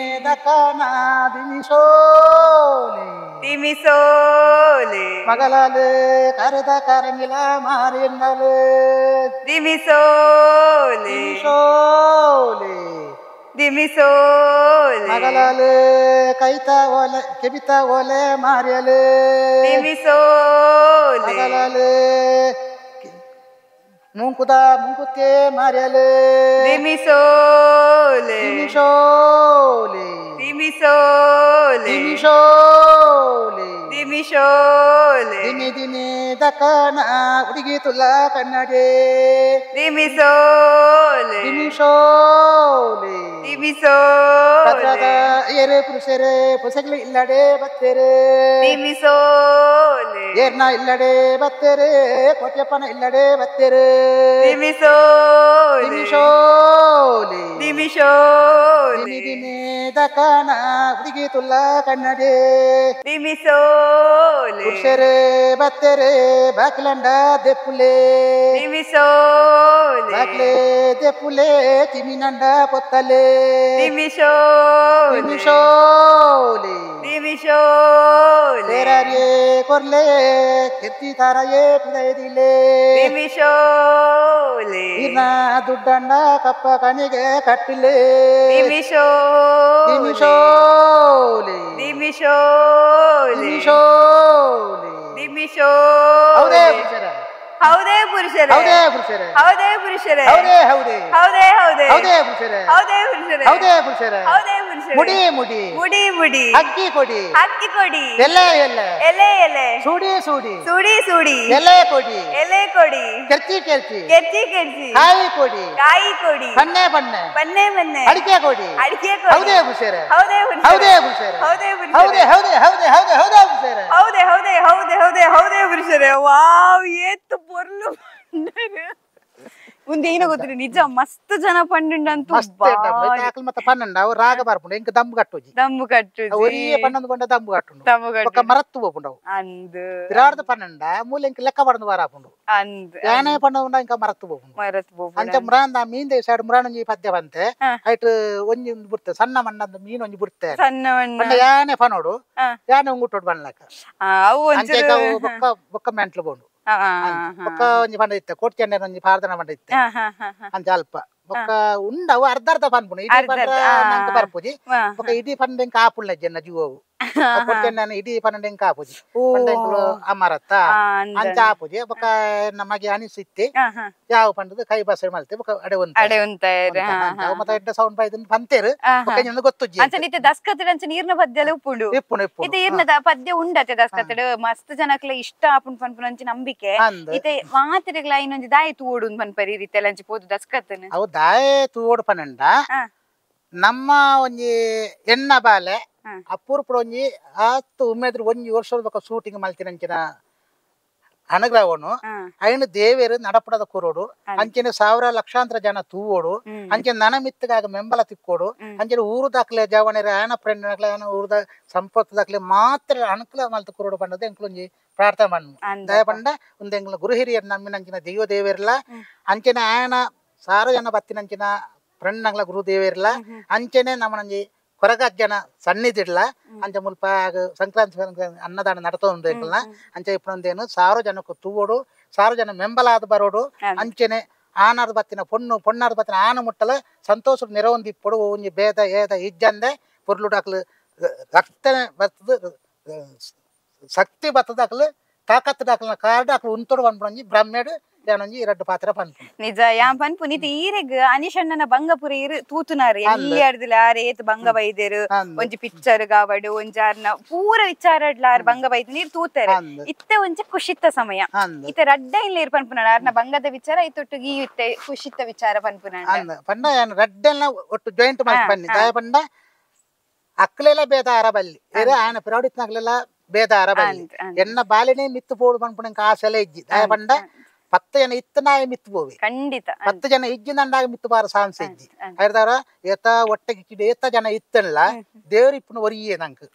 ದಕ್ಕನ ದಿಮಿಸೋಲೆ ದಿಮಿಸೋಲೆ ಮಗಲಲೆ ಕರೆದ ಕರಂಗಿಲ ಮಾರಿಯಂಗಲೆ ದಿಮಿಸೋಲೆ ದಿಮಿಸೋಲೆ ದಿಮಿಸೋಲೆ ಮಗಲಲೆ ಕೈತ ಓಲೆ ಕೆಬಿತ ಓಲೆ ಮಾರಿಯಲೆ ದಿಮಿಸೋಲೆ ಮಗಲಲೆ ಮುಂಕುತ್ತೆ ಮಾರಿಯಲೆ ದಿಮಿಸೋಲೆ ದಿಮಿಸೋಲೆ ದಿಮಿಸೋಲೆ ದಿಮಿಸೋಲೆ ದಿಮಿಸೋಲೆ ದಿಮಿ ದಿಮಿ ದಕ್ಕನ ಹುಡುಗಿ ತುಲ್ಲ ಕನ್ನಡೆ ದಿಮಿಸೋಲೆ ದಿಮಿಸೋಲೆ ದಿಮಿಸೋಲೆ ಏರೆ ಪುರುಷರೇ ಪುಸಗ್ಲಿ ಇಲ್ಲಡೆ ಬತ್ತೇರೆ ದಿಮಿಸೋಲೆ ಏರ್ನ ಇಲ್ಲಡೆ ಬತ್ತೇರೆ ಕೊಟ್ಯಪ್ಪನ ಇಲ್ಲಡೆ ಬತ್ತೇರೆ ದಿಮಿಸೋಲೆ ದಿಮಿಸೋಲೆ ದಿಮಿಸೋಲೆ ದಿಮಿ ದಿಮಿ ದಕ್ಕನ ಹುಡುಗಿ ತುಲ್ಲ ಕನ್ನಡೆ ದಿಮಿಸೋಲೆ ಪುರುಷರೇ ಬತ್ತೇರೆ ಬಾಕ್ಲಂಡ ದೆಪ್ಪುಲೆ ದಿಮಿಸೋಲೆ ಬಾಕ್ಲೆ ದೆಪ್ಪುಲೆ ತಿಮಿನಂಡ ಪೊತ್ತಲೆ ದಿಮಿಸೋಲೆ ದಿಮಿಸೋಲೆ ದಿಮಿಸೋಲೆ ತೇರಾರಿಯೇ ಕೊರ್ಲೆ ಕೆತ್ತಿ ತಾರಾಯೇ ಪಿದೈದಿಲೆ ದಿಮಿಸೋಲೆ ಇನ್ನ ದುಡ್ಡಂಡ ಕಪ್ಪ ಕಣಿಗೆ ಕಟ್ಟಿಲೆ ದಿಮಿಸೋಲೆ ದಿಮಿಸೋಲೆ ದಿಮಿಸೋಲೆ ದಿಮಿಸೋಲೆ ದಿಮಿಸೋಲೆ ಹೌದೇ ಪುರುಷರೇ ಹೌದೇ ಪುರುಷರೇ ಹೌದೇ ಪುರುಷರೇ ಹೌದೇ ಹೌದೇ ಹೌದೇ ಹೌದೇ ಹೌದೇ ಪುರುಷರೇ ಹೌದೇ ಪುರುಷರೇ ಹೌದೇ ಪುರುಷರೇ ಹೌದೇ ಪುರುಷರೇ ಮುಡಿ ಮುಡಿ ಮುಡಿ ಮುಡಿ ಅಕ್ಕಿ ಕೊಡಿ ಅಕ್ಕಿ ಕೊಡಿ ಎಲೆ ಎಲೆ ಎಲೆ ಎಲೆ ಸೂಡಿ ಸೂಡಿ ಸುಡಿ ಸುಡಿ ಎಲೆ ಕೊಡಿ ಎಲೆ ಕೊಡಿ ಕೆರ್ಚಿ ಕೆರ್ಚಿ ಕೆರ್ಚಿ ಕೆರ್ಚಿ ಕಾಯಿ ಕೊಡಿ ಕಾಯಿ ಕೊಡಿ ಬನ್ನೆ ಬನ್ನೆ ಬನ್ನೆ ಬನ್ನೆ ಅಡಿಕೆ ಕೊಡಿ ಅಡಿಕೆ ಕೊಡಿ ಹೌದೇ ಪುರುಷರೇ ಹೌದೇ ಪುರುಷರೇ ಹೌದೇ ಪುರುಷರೇ ಹೌದೇ ಹೌದೇ ಪುರುಷರೇ ಹೌದೇ ಹೌದೇ ಹೌದೇ ಹೌದೇ ಪುರುಷರೇ ಹೌದೇ ಹೌದೇ ಹೌದೇ ಹೌದೇ ಹೌದೇ ಪುರುಷರೇ ವಾವ್ ಏತ್ತು ಪೊರ್ಲು ಮುಂದೆ ಏನೋ ಗೊತ್ತಿರಿ ನಿಜ ಮಸ್ತ್ ಜನ ಪಂಡುಂಡಂತೂ ಮತ್ತೆ ಪನ್ನಂಡ ಅವು ರಾಗ ಬರ್ಪುಂಡು ಎಂಕ ದಮ್ಮು ಕಟ್ಟುಜಿ ದಮ್ಮು ಕಟ್ಟು ಒರಿಯೇ ಪನ್ನೊಂದು ಕೊಂಡ ದಮ್ಮು ಕಟ್ಟುಂಡು ದಮ್ಮು ಒಕ್ಕ ಕಟ್ಟು ಮರತ್ತು ಹೋಗ್ಪುಂಡು ಅಂದು ತಿರಾಡ್ದ ಪನ್ನಂಡ ಮೂಲೆ ಎಂಕ ಲೆಕ್ಕ ಪಡಂದು ವಾರಾಪುಂಡು ಅಂದು ಯಾನೆ ಪನ್ನೊಂಡ ಇಂಕ ಮರತ್ತು ಹೋಗ್ಪುಂಡು ಮರತ್ ಬೋಬು ಅಂಚ ಮ್ರಾಂದ ಮೀನ್ ಸೈಡ್ ಮ್ರಾಣಂಜಿ ಪದ್ಯ ಬಂತೆ ಐಟ್ ಒಂಜಿ ಬಿಡ್ತೆ ಸಣ್ಣ ಮಣ್ಣದ ಮೀನ್ ಒಂಜಿ ಬಿಡ್ತೆ ಸಣ್ಣವಣ್ಣ ಪಂಡ ಯಾನೆ ಪನೋಡು ಯಾನೆ ಉಂಗುಟ್ಟೋಡು ಬಣ್ಣಕ್ಕ ಅವು ಅಂಚೆ ಒಂಚೂರು ಬೊಕ್ಕ ಬೊಕ್ಕ ಮೆಂಟ್ಲು ಬೋಂಡು ಬೊಕ್ಕ ಒಂಜಿ ಪಂಡ ಇತ್ತೆ ಕೋಟ್ ಚೆಂಡೆ ಒಂಜಿ ಪಾರ್ದನ ಪಂಡ ಇತ್ತೆ ಅಂಚ ಅಲ್ಪ ಬೊಕ್ಕ ಉಂಡವು ಅರ್ಧ ಅರ್ಧ ಪನ್ಪುಣು ಇಡೀ ಪಂಡ ನಂಕ ಬರ್ಪುಜಿ ಬೊಕ್ಕ ಇಡೀ ಪಂಡ ಎಂಕ ಆಪುಳ್ಳ ಜನ ಜೀವವು ಕೋಟ್ ಚೆಂಡೆ ಇಡೀ ಪಂಡ ಎಂಕ ಆಪುಜಿ ಪಂಡ ಎಂಕಲು ಅಮರತ್ತ ಅಂಚ ಆಪುಜಿ ಬೊಕ್ಕ ನಮಗೆ ಅನಿಸಿತ್ತೆ ಯಾವ ಪಂಡದು ಕೈ ಬಸರೆ ಮಲ್ತೆ ಬೊಕ್ಕ ಅಡೆ ಒಂದು ಅಡೆ ಉಂತಾಯ್ರೆ ಮತ್ತೆ ಎಡ್ಡ ಸೌಂಡ್ ಬೈದನ್ ಪಂತೇರು ಬೊಕ್ಕ ನಿಂದು ಗೊತ್ತುಜ್ಜಿ ಅಂಚ ನಿತ್ತೆ ದಸ್ಕತ್ತಡ ಅಂಚ ನೀರ್ನ ಪದ್ಯಲ ಉಪ್ಪುಂಡು ಇಪ್ಪುಣು ಇಪ್ಪುಣು ಇತ್ತೆ ಈರ್ನ ಪದ್ಯ ಉಂಡತೆ ದಸ್ಕತ್ತಡ ಮಸ್ತ್ ಜನಕ್ಲ ಇಷ್ಟ ಆಪುಂಡು ಪನ್ಪುನ ಅಂಚ ನಂಬಿಕೆ ಅಂದ್ ಇತ್ತೆ ಮಾತಿರಿಗ್ಲ ಇನ್ನೊಂದು ದಾಯಿ ತೂಡು ಪನ್ಪರಿ ರೀತಿಯಲ್ಲ ಅಂಚ ಪೋದು ದಸ್ಕತ್ತನ ಅವು ದಾಯೆ ತೂಡು ಪನ್ನಂಡ ನಮ್ಮ ಒಂಜಿ ಎಣ್ಣ ಬಾಲೆ ಅಪೂರ್ಪುಡು ಒಂಜಿ ಆತು ಉಮ್ಮೆದ್ರು ಒಂಜಿ ವರ್ಷದ ಬೊಕ್ಕ ಶೂಟಿಂಗ್ ಮಲ್ತಿನಂಚಿನ ಅನುಗ್ರಹವನು ಐನು ದೇವೇರು ನಡಪಡದ ಕೂರೋಡು ಅಂಚೆನೆ ಸಾವಿರ ಲಕ್ಷಾಂತರ ಜನ ತೂವೋಡು ಅಂಚೆ ನನ ಮಿತ್ತಗಾಗ ಮೆಂಬಲ ತಿಕ್ಕೋಡು ಅಂಚೆನೆ ಊರು ದಾಖಲೆ ಜವಣರ ಆನ ಫ್ರೆಂಡ್ ಆನ ಊರದ ಸಂಪತ್ತು ದಾಖಲೆ ಮಾತ್ರ ಅನುಕೂಲ ಮಲ್ತ ಕೂರೋಡು ಪಂಡದ ಎಂಕ್ಲೊಂಜಿ ಪ್ರಾರ್ಥನೆ ಮಣ್ಣು ದಯ ಪಂಡ ಒಂದು ಎಂಗ್ಲ ಗುರು ಹಿರಿಯರು ನಮ್ಮಿನಂಚಿನ ದೈವ ದೇವೇರ್ಲ ಅಂಚೆನೆ ಆಯನ ಸಾರ ಜನ ಬತ್ತಿನಂಚಿನ ಫ್ರೆಂಡ್ ನಂಗ್ಲ ಗುರು ದೇವೇರ್ಲ ಅಂಚೆನೆ ನಮ್ಮನಂಜಿ ಕೊರಗಜ್ಜನ ಸನ್ನಿಧಿಡ್ಲ ಅಂಚ ಮುಲ್ಪ ಸಂಕ್ರಾಂತಿ ಅನ್ನದಾನ ನಡತೊಂದು ಎಂಕ್ಲನ ಅಂಚೆ ಇಪ್ಪನೊಂದೇನು ಸಾವಿರ ಜನಕ್ಕೂ ತೂವೋಡು ಸಾವಿರ ಜನ ಮೆಂಬಲಾದ ಬರೋಡು ಅಂಚೆನೆ ಆನಾದ ಬತ್ತಿನ ಪೊಣ್ಣಾದ ಬತ್ತಿನ ಆನ ಮುಟ್ಟಲು ಸಂತೋಷ ನೆರವೊಂದಿಪ್ಪಡು ಒಂಜಿ ಭೇದ ಏದ ಇಜ್ಜಂದೆ ಪುರ್ಲುಡಾಕ್ಲು ರಕ್ತ ಬರ್ತದ ಶಕ್ತಿ ಬತ್ತದಾಕ್ಲು ತಾಕತ್ತು ದಾಕ್ಲ ಕಾರ್ಡಾಕ್ಲು ಉಂತೋಡು ಪನ್ಪುಣಂಜಿ ಬ್ರಹ್ಮೇಡು ಯಾನೊಂಜಿ ಎರಡು ಪಾತ್ರ ಪನ್ಪು ನಿಜ ಯಾನ್ ಪನ್ಪು ನಿತಿ ಈರೆಗ್ ಅನಿಶಣ್ಣನ ಬಂಗಪುರ ಇರು ತೂತುನಾರು ಎಲ್ಲಿ ಅರ್ದಿಲ್ಲ ರೇತ್ ಬಂಗ ಬೈದೇರು ಒಂಜಿ ಪಿಕ್ಚರ್ ಗಾವಡು ಒಂಜಾರ್ನ ಪೂರ ವಿಚಾರಡ್ಲಾರ್ ಬಂಗ ಬೈದ್ ನೀರ್ ತೂತಾರೆ ಇತ್ತೆ ಒಂಜಿ ಖುಷಿತ್ತ ಸಮಯ ಇತ್ತೆ ರಡ್ಡ ಇಲ್ಲ ಇರ್ ಪನ್ಪುನಾಡ ಅರ್ನ ಬಂಗದ ವಿಚಾರ ಇತ್ತೊಟ್ಟಿಗೆ ಈ ಇತ್ತೆ ಖುಷಿತ್ತ ವಿಚಾರ ಪನ್ಪುನಾಡ ಪಂಡ ರಡ್ಡೆಲ್ಲ ಒಟ್ಟು ಜಾಯಿಂಟ್ ಮಾಡಿ ಬನ್ನಿ ದಯ ಪಂಡ ಅಕ್ಲೆಲ್ಲ ಬೇದ ಅರಬಲ್ಲಿ ಬೇರೆ ಆಯನ ಪ್ರೌಢಿತ್ನಾಗ್ಲೆಲ್ಲ ಬೇದ ಅರಬಲ್ಲಿ ಎನ್ನ ಬಾಲಿನೇ ಮಿತ್ತು ಪೋಡು ಪನ್ಪುಣ ಆಸೆಲ್ಲ ಇಜ್ಜಿ ದಯ ಪಂಡ 10 ಜನ ಇತ್ತನಾಯ ಮಿತ್ತು ಪೋವಿ ಖಂಡಿತ 10 ಜನ ಇಜ್ಜಿನಂಡಾಗ ಮಿತ್ತು ಬಾರ ಸಾನ್ಸ್ ಇಜ್ಜಿ ಐದಾರ ಏತ ಒಟ್ಟೆಗೆ ಕಿಡಿ ಏತ ಜನ ಇತ್ತಲ್ಲ ದೇವ್ರ ಇಪ್ಪನ ಒರಿಯೇ ನಂಗೆ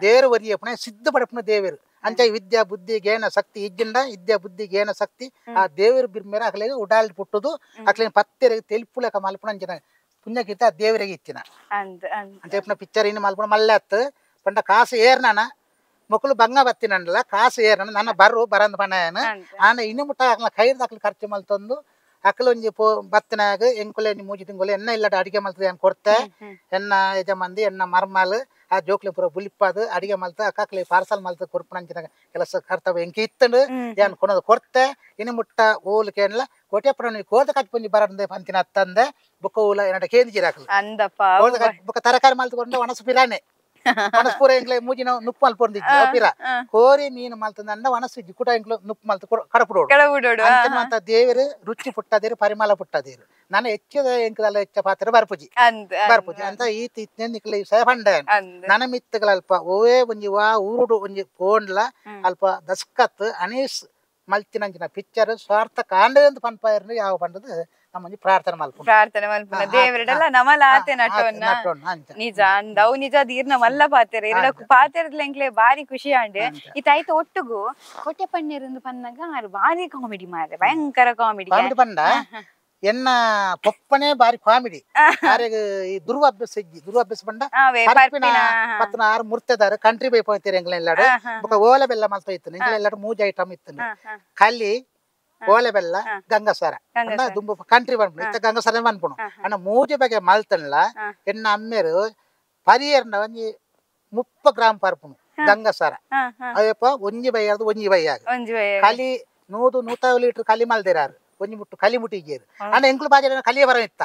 ದೇವ್ರ ಒರಿಯೇ ಪುಣ ಸಿದ್ಧ ಪಡಪುನ ದೇವರು ಅಂಚ ವಿದ್ಯಾ ಬುದ್ಧಿ ಜ್ಞಾನ ಶಕ್ತಿ ಇಜ್ಜಿಂದ ವಿದ್ಯಾ ಬುದ್ಧಿ ಜ್ಞಾನ ಶಕ್ತಿ ಆ ದೇವ್ರ ಬಿರ್ಮೇರ ಅಕ್ಲೆಗೆ ಉಡಾಲಿ ಪುಟ್ಟುದು ಅಕ್ಲೇನ ಪತ್ತೆರೆಗೆ ತೆಲ್ಪುಲಕ ಮಲ್ಪುಣ ಅಂಚಿನ ಪುಣ್ಯಕಿತ ದೇವರಿಗೆ ಇತ್ತಿನ ಅಂಚ ಇಪ್ಪನ ಪಿಕ್ಚರ್ ಇನ್ನು ಮಲ್ಪುಣ ಮಲ್ಲೆ ಹತ್ತು ಪಂಡ ಕಾಸು ಏರ್ನಾನ ಮಕ್ಕಳು ಬಂಗ ಬತ್ತಿನಲ್ಲ ಕಾಸು ಏರನ ನನ್ನ ಬರು ಬರಂದ ಪಣಯನ ಆನ ಇನ್ನು ಮುಟ್ಟ ಅಕ್ಲ ಕೈರ್ದ ಅಕ್ಲು ಖರ್ಚು ಮಲ್ತೊಂದು ಅಕ್ಲು ಒಂಜಿ ಬತ್ತಿನಾಗ ಎಂಕುಲೆ ಮೂಜಿ ತಿಂಗುಲೆ ಎನ್ನ ಇಲ್ಲದ ಅಡಿಗೆ ಮಲ್ತದ ಏನ್ ಕೊಡ್ತೆ ಎನ್ನ ಯಜಮಂದಿ ಎನ್ನ ಮರ್ಮಾಲ್ ಆ ಜೋಕ್ಲಿ ಪೂರ ಬುಲಿಪ್ಪದು ಅಡಿಗೆ ಮಲ್ತ ಅಕ್ಕಕ್ಲಿ ಪಾರ್ಸಲ್ ಮಲ್ತ ಕೊರ್ಪಣಂಚಿನ ಕೆಲಸ ಕರ್ತವ್ಯ ಎಂಕಿ ಇತ್ತಂಡು ಏನ್ ಕೊನೋದು ಕೊಡ್ತೆ ಇನ್ನು ಮುಟ್ಟ ಓಲ್ಕೆ ಏನಿಲ್ಲ ಕೋಟೆಪುರ ಕೋದ ಕಟ್ ಪುಂಜಿ ಬರಂದೆ ಪಂತಿನ ಅತ್ತಂದೆ ಬೊಕ್ಕ ಊಲ ಏನಟ ಕೇಂದಿಜಿರಾಕ್ಲು ಬೊಕ್ಕ ತರಕಾರಿ ಮಲ್ತುಕೊಂಡು ಒಣಸು ಪಿರಾನೆ ಮನಸ್ಪೂರ ಎಂಕ್ಲೆ ಮೂಜಿನ ನುಪ್ಪು ಮಲ್ಪೊಂದಿಜ್ಜಿ ಪಿರ ಕೋರಿ ಮೀನು ಮಲ್ತಂದ ಒಣಸಿಜ್ಜಿ ಕುಟ ಎಂಕ್ಲು ನುಪ್ಪು ಮಲ್ತು ಕಡಪುಡೋಡು ಅಂತ ದೇವರು ರುಚಿ ಪುಟ್ಟದೇರು ಪರಿಮಳ ಪುಟ್ಟದೇರು ನಾನು ಹೆಚ್ಚದ ಎಂಕದಲ್ಲ ಹೆಚ್ಚ ಪಾತ್ರ ಬರ್ಪುಜಿ ಅಂತ ಈತ ಇತ್ನೆ ನಿಕ್ಲೆ ಸಹಂಡ ನನ್ನ ಮಿತ್ತಗಳ ಅಲ್ಪ ಓವೇ ಒಂಜಿ ವಾ ಊರುಡು ಒಂಜಿ ಪೋಂಡ್ಲ ಅಲ್ಪ ದಸ್ಕತ್ ಅನೀಸ್ ಮಲ್ತಿನಂಚಿನ ಪಿಕ್ಚರ್ ಸ್ವಾರ್ಥ ಕಾಂಡ ಪನ್ಪಾಯರ್ನು ಯಾವ ಪಂಡದು ನಮ್ಮಂಜಿ ಪ್ರಾರ್ಥನೆ ಮಲ್ಪುನ ದೇವರಡೆಲ್ಲ ನಮಲ ಆತೆ ನಟೋನ್ನ ನಿಜ ಅಂದವು ನಿಜ ದೀರ್ನ ಮಲ್ಲ ಪಾತೆರ ಎರಡಕ್ಕೂ ಪಾತೆರದ್ಲೆಂಕ್ಲೆ ಬಾರಿ ಖುಷಿ ಆಂಡೆ ಇತ್ತಾಯ್ತು ಒಟ್ಟುಗು ಕೊಟ್ಟೆ ಪನ್ನೀರಂದು ಪನ್ನಗ ಬಾರಿ ಕಾಮಿಡಿ ಮಾರೆ ಭಯಂಕರ ಕಾಮಿಡಿ ಪಂಡ ಎನ್ನ ಪೊಪ್ಪನೆ ಬಾರಿ ಕಾಮಿಡಿ ಈ ದುರ್ವಾಭ್ಯಾಸ ಇಜ್ಜಿ ದುರ್ವಾಭ್ಯಾಸ ಪಂಡ ಪತ್ತನ 6 ಮುರ್ತೆದಾರ ಕಂಟ್ರಿ ಬೈ ಪೋಯ್ತೀರಿ ಎಂಗ್ಲ ಎಲ್ಲಾಡು ಬೊಕ ಓಲೆ ಬೆಲ್ಲ ಮಲ್ತ ಇತ್ತು ಎಂಗ್ಲ ಎಲ್ಲಾಡು 3 ಐಟಮ್ ಇತ್ತು ಕಲ್ಲಿ ಓಲೆ ಬೆಲ್ಲ ಗಂಗಸರ ದುಂಬು ಕಂಟ್ರಿ ಬನ್ಪುಣ ಇತ್ತ ಗಂಗಸರ ಬನ್ಪುಣ ಅಣ್ಣ 3 ಬಗೆ ಮಲ್ತನ್ಲ ಎನ್ನ ಅಮ್ಮೆರು ಪರಿಯರ್ನ ಒಂಜಿ 30 ಗ್ರಾಮ್ ಪರ್ಪುಣು ಗಂಗಸರ ಅಯ್ಯಪ್ಪ ಒಂಜಿ ಬೈಯರ್ದು ಒಂಜಿ ಬೈಯಾಗ ಕಲಿ ನೂದು 150 ಲೀಟರ್ ಕಲಿ ಮಲ್ದಿರಾರು ಒಂಜಿ ಮುಟ್ಟು ಕಲಿ ಮುಟ್ಟಿಗೇರು ಅಣ್ಣ ಎಂಕ್ಲು ಬಾಜೆ ಕಲಿಯ ಬರ ಇತ್ತ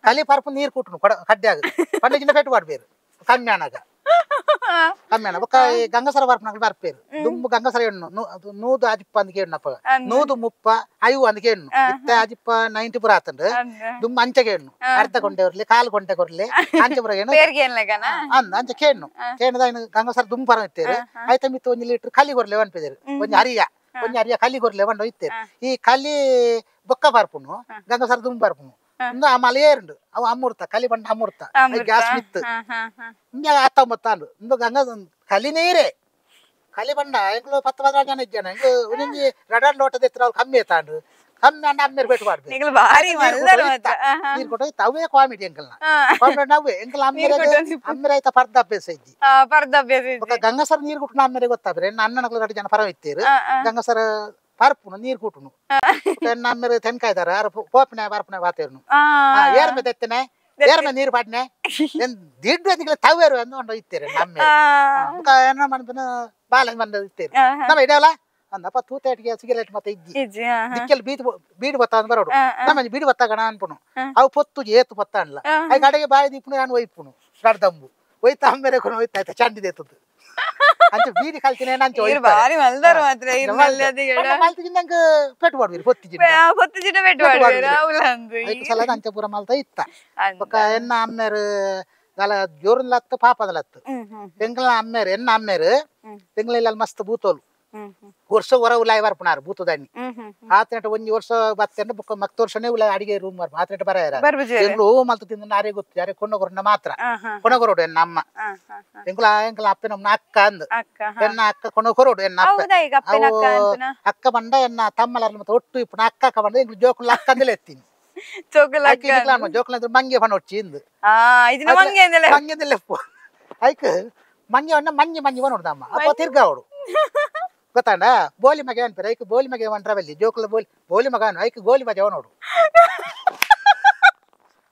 ಕಲಿ ಪರ್ಪು ನೀರು ಕುಟ್ಟನು ಕಡ್ಡ್ಯಾಗ ಪಂಡಿಜಿನ ಪೆಟ್ಟು ಮಾಡ್ಬೇರು ಕಮ್ಮಿ ಅಣ್ಣಗ ಕಮ್ಮಿ ಅಣ್ಣ ಬೊಕ್ಕ ಗಂಗಸರ ಬರ್ಪನಗಳು ಬರ್ಪೇರು ದುಂಬು ಗಂಗಸರ ಹೆಣ್ಣು ನೂದು ಅಜಿಪ್ಪ ಅಂದ್ ಕೇಣ್ಣಪ್ಪ ನೂದು 30 ಅಂದ್ ಕೇಣ್ಣು ಇತ್ತ ಅಜಿಪ್ಪ 90 ಪುರ ಆತಂಡು ದುಂಬು ಅಂಚೆಗೆ ಹೆಣ್ಣು ಅರ್ಧ ಗೊಂಡೆ ಕೊರ್ಲಿ ಕಾಲು ಗೊಂಡೆ ಕೊರ್ಲಿ ಅಂಚೆ ಹೆಣ್ಣು ಅಂದ ಅಂಚೆ ಕೇಣ್ಣು ಕೇಣ್ಣದ ಗಂಗಸರ ದುಂಬು ಪರ ಇತ್ತೇರು ಆಯ್ತ ಮಿತ್ತು 1 ಲೀಟರ್ ಕಲಿ ಕೊರ್ಲೆ ಅನ್ಪಿದೇರು ಒಂಜಿ ಅರಿಯ ಕಲಿ ಕೊರ್ಲೆ ಬಂಡು ಇತ್ತೇರು ಈ ಕಲಿ ಬೊಕ್ಕ ಬರ್ಪುನು ಗಂಗಸರ ದುಂಬು ಬರ್ಪುನು ಆ ಮಲೆಯೇರುಂಡು ಅವು ಅಮೃತ ಕಲಿ ಬಂಡ ಅಮೃತ ಗ್ಯಾಸ್ ಮಿತ್ತು ಅತ್ತೊಂಬತ್ತಾಂಡು ಇಂದು ಗಂಗಾ ಕಲಿ ನೀರೇ ಕಲಿ ಬಂಡ ಎಂಕ್ಲು 10-15 ಜನ ಇಜ್ಜನ ಎಂಕ್ಲು ಒಂಜಿ ರಡರ್ ಲೋಟದ ಎತ್ತರ ಅವ್ರು ಕಮ್ಮಿ ಎತ್ತಾಂಡು ಕಮ್ಮಿ ಅಂಡ ಅಮ್ಮೇರು ಬೆಟ್ಟು ಮಾಡ್ಬೇಕು ನೀರು ಕೊಟ್ಟು ಅವೇ ಕಾಮಿಡಿ ಎಂಕಲ್ನ ಕಾಮಿಡಿ ನವ್ವೆ ಎಂಕಲ್ ಅಮ್ಮೇರೆ ಆಯ್ತಾ ಪರ್ದ ಅಭ್ಯಾಸ ಇಜ್ಜಿ ಗಂಗಸರ ನೀರು ಕುಟ್ಟು ಅಮ್ಮೇರೆ ಗೊತ್ತಾದ್ರೆ ಅಣ್ಣನಕ್ಲು 2 ಜನ ಪರ ಇತ್ತೇರು ಗಂಗಸರ ಪರ್ಪುನು ನೀರು ಕೂಟುನು ನಮ್ಮೇಲೆ ತೆನ್ಕಾಯ್ದಾರ ಪೋಪಿನ ಬರ್ಪನೆ ಬಾತೇರ್ನು ಏರ್ ಮೇಲೆ ಎತ್ತನೆ ಏರ್ ಮೇಲೆ ನೀರು ಪಾಟ್ನೆ ದಿಡ್ಡು ತವೇರು ಅಂದು ಇತ್ತೇರೆ ನಮ್ಮ ಮನಪನ ಬಾಲ ಬಂದ ಇತ್ತೇರು ನಮ್ಮ ಇಡಲ್ಲ ಅಂದಪ್ಪ ತೂತೇಟಿಗೆ ಸಿಗರೇಟ್ ಮತ್ತೆ ಇಜ್ಜಿ ದಿಕ್ಕಲ್ಲಿ ಬೀಡು ಬತ್ತ ಅಂದ್ ಬರೋಡು ನಮ್ಮ ಬೀಡು ಬತ್ತಾಗಣ ಅನ್ಪುನು ಅವು ಪೊತ್ತು ಏತು ಬತ್ತ ಅನ್ಲ ಅವು ಕಡೆಗೆ ಬಾಯಿ ದಿಪ್ಪುನು ನಾನು ಒಯ್ಪುನು ಕಡ್ದಂಬು ಒಯ್ತ ಅಮ್ಮೇರೆ ಕೊಂಡು ಒಯ್ತಾಯ್ತ ಚಂಡಿದೆ ಎತ್ತದು ಅಂಚೆ ಬೀಡಿ ಕಲ್ತಿನೇ ನಂಚೆ ಬಾರಿ ಮಲ್ದಾರ ಮಾತ್ರ ಇರ್ ಮಲ್ತಿಗಿಂದ ನಂಗೆ ಪೆಟ್ಟು ಮಾಡ್ಬಿರು ಪೊತ್ತಿಜಿನ ಪೆಟ್ಟು ಮಾಡ್ಬಿರು ಅವಲಂದು ಸಲ ಅಂಚೆ ಪೂರ ಮಲ್ತ ಇತ್ತ ಬೊಕ್ಕ ಎನ್ನ ಅಮ್ಮೇರು ಗಲ ಜೋರನ್ ಲತ್ತು ಪಾಪದ ಲತ್ತು ಎಂಗ್ಲ ಅಮ್ಮೇರು ಎನ್ನ ಅಮ್ಮೇರು ಎಂಗ್ಲ ಮಸ್ತ್ ಬೂತೋಲು ವರ್ಷ ಹೊರ ಉಲಾಯಿ ಬರ್ಪುನಾರು ಬೂತದಾನಿ ಆತನೆಟ ಒಂಜಿ ವರ್ಷ ಬತ್ತೇನೆ ಬೊಕ್ಕ ಮತ್ತ ವರ್ಷನೇ ಉಲಾಯಿ ಅಡಿಗೆ ರೂಮ್ ಬರ್ಪ ಆತನೆಟ ಬರಾಯರ ಎಂಗ್ಲು ಮಲ್ತು ತಿಂದು ನಾರೇ ಗೊತ್ತು ಯಾರೇ ಕೊಂಡಗೊರನ ಮಾತ್ರ ಕೊಣಗೊರೋಡು ಎನ್ನ ಅಮ್ಮ ಎಂಗ್ಲ ಅಪ್ಪನ ಅಕ್ಕ ಅಂದ್ ಎನ್ನ ಅಕ್ಕ ಕೊಣಗೊರೋಡು ಎನ್ನ ಅಪ್ಪ ಅಕ್ಕ ಬಂಡ ಎನ್ನ ತಮ್ಮಲ ಮತ್ತೆ ಒಟ್ಟು ಇಪ್ಪನ ಅಕ್ಕ ಬಂಡ ಎಂಗ್ಲು ಜೋಕುಲ ಅಕ್ಕ ಅಂದಲೇ ಎತ್ತೀನಿ ಜೋಕುಲ ಮಂಗೆ ಪಣ ಒಚ್ಚಿ ಇಂದು ಮಂಗೆಂದಲೇ ಐಕ್ ಮಂಗೆ ಅಣ್ಣ ಮಂಜಿ ನೋಡ್ದಮ್ಮ ಅಪ್ಪ ತಿರ್ಗಾವಡು ಗೊತ್ತಾಂಡ ಬೋಲಿ ಮಗ ಅನ್ಪೇರು ಐಕ್ ಬೋಲಿ ಮಗ ಒಂಟ್ರವಲ್ಲಿ ಜೋಕುಲ ಬೋಲಿ ಮಗ ಐಕ್ ಗೋಲಿ ಮಜ ನೋಡು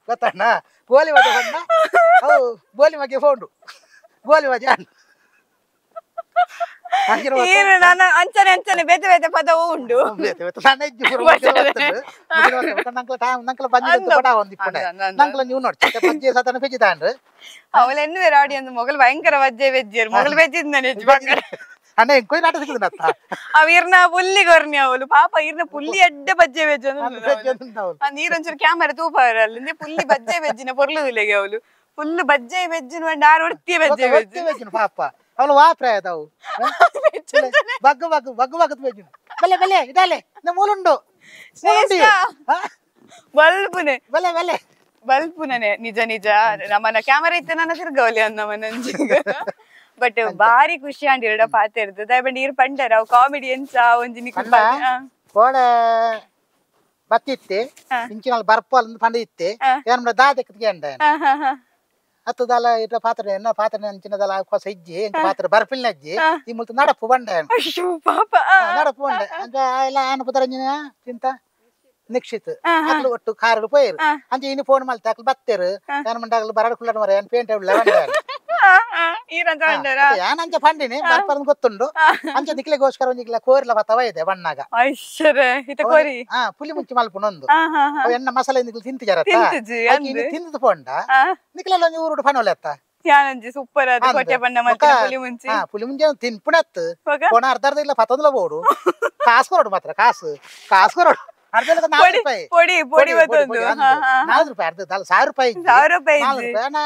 ಗೊತ್ತಾಂಡ ಗೋಲಿ ಮಜ ಬಂದ ಅವು ಬೋಲಿ ಮಗೆ ಫೋಂಡು ಗೋಲಿ ಮಜ ಅಂಚನೆ ಅಂಚನೆ ಬೇತೆ ಬೇತೆ ಪದವು ಉಂಡು ನೀವು ನೋಡಿ ಸತನ ಪೆಜ್ಜಿದಾಂಡ್ರು ಅವಳು ಎನ್ನು ರಾಡಿ ಅಂದ್ ಮೊಗಲ್ ಭಯಂಕರ ವಜ್ಜೆ ವೆಜ್ಜೇರು ಮೊಗಲ್ ವೆಜ್ಜಿದ್ ಅಣ್ಣ ಎಂಕೊಯ್ ನಾಟ ಸಿಕ್ಕದ ಅವ ಇರ್ನ ಪುಲ್ಲಿ ಕೊರ್ನಿ ಅವಳು ಪಾಪ ಇರ್ನ ಪುಲ್ಲಿ ಎಡ್ಡೆ ಬಜ್ಜೆ ವೆಜ್ ನೀರೊಂಚೂರು ಕ್ಯಾಮರಾ ತೂಪ ಅಲ್ಲಿಂದ ಪುಲ್ಲಿ ಬಜ್ಜೆ ವೆಜ್ಜಿನ ಪೊರ್ಲುದಿಲ್ಲೆಗೆ ಅವಳು ಫುಲ್ ಬಜ್ಜೆ ವೆಜ್ಜಿನ ಬಂಡ ಆರು ಹೊಡ್ತಿ ಬಜ್ಜೆ ವೆಜ್ಜಿನ ಪಾಪ ಅವಳು ವಾಪ್ರಾಯ ಅದಾವು ಬಗ್ಗು ಬಗ್ಗು ಬಗ್ಗು ಬಗ್ಗದ ವೆಜ್ಜಿನ ಬಲೆ ಬಲೆ ಇದಾಲೆ ನಮ್ಮ ಮೂಲುಂಡು ಬಲ್ಪುನೆ ಬಲೆ ಬಲೆ ಬಲ್ಪುನನೆ ನಿಜ ನಿಜ ನಮ್ಮನ ಕ್ಯಾಮರಾ ಇತ್ತೆ ನನ್ನ ತಿರ್ಗವಲಿ ಅನ್ನವ ನಂಜಿಗ ಬಟ್ ಬಾರಿ ಖುಷಿ ಅಂಡ್ ಎರಡ ಪಾತಿರ್ದು ದಯಬಂಡಿ ಇರ್ ಪಂಡರ ಅವು ಕಾಮಿಡಿ ಎಂಚ ಒಂಜಿ ನಿಕ್ಕು ಕೋಡ ಬತ್ತಿತ್ತೆ ಇಂಚಿನಲ್ಲಿ ಬರ್ಪಲ್ ಪಂಡ ಇತ್ತೆ ಏನ್ ದಾದಕ್ಕೆ ಅಂಡ ಹತ್ತದಲ್ಲ ಇಟ್ಟ ಪಾತ್ರೆ ಎನ್ನ ಪಾತ್ರೆ ಅಂಚಿನದಲ್ಲ ಕೊಸ ಇಜ್ಜಿ ಎಂಕ ಪಾತ್ರೆ ಬರ್ಪಿಲ್ನ ಅಜ್ಜಿ ಈ ಮುಲ್ತು ನಡಪು ಬಂಡೆ ನಡಪು ಬಂಡೆ ಅಂತ ಎಲ್ಲ ಆನ ಪುತರಂಜಿನ ಚಿಂತ ನಿಕ್ಷಿತ್ ಅಕ್ಲು ಒಟ್ಟು ಕಾರು ಪೋಯರು ಅಂಚೆ ಇನ್ನು ಫೋನ್ ಮಲ್ತೆ ಅಕ್ಲು ಬತ್ತೇರು ಏನ್ ಮಂಡಾಗಲು ಬರಡು ಕುಳ್ಳನ ಮರ ಏನ್ ಪೇಂಟ್ ಯಾನ್ ಅಂಚೆ ಪಂಡಿನಿ ಬರ್ಪರ್ ಗೊತ್ತುಂಡು ಅಂಚೆ ನಿಕ್ಲೆಗೋಸ್ಕರ ಒಂಜಿಗ್ಲ ಕೋರಿಲ ಬತ್ತವ ಇದೆ ಬಣ್ಣಾಗ ಪುಲಿ ಮುಂಚಿ ಮಲ್ಪುನೊಂದು ಎಣ್ಣ ಮಸಾಲೆ ನಿಕ್ಲು ತಿಂತಿಜಾರತ್ತ ತಿಂದು ಪೋಂಡ ನಿಕ್ಲೆಲ್ಲ ಒಂಜಿ ಊರುಡು ಪಣೋಲೆತ್ತ ಸೂಪರ್ ಪುಲಿ ಮುಂಚೆ ತಿನ್ಪುಣತ್ ಕೋಣ ಅರ್ಧ ಅರ್ಧ ಇಲ್ಲ ಪತ್ತೊಂದಲ ಬೋಡು ಕಾಸು ಕೊರೋಡು ಮಾತ್ರ ಕಾಸು ಕೊರೋಡು ₹4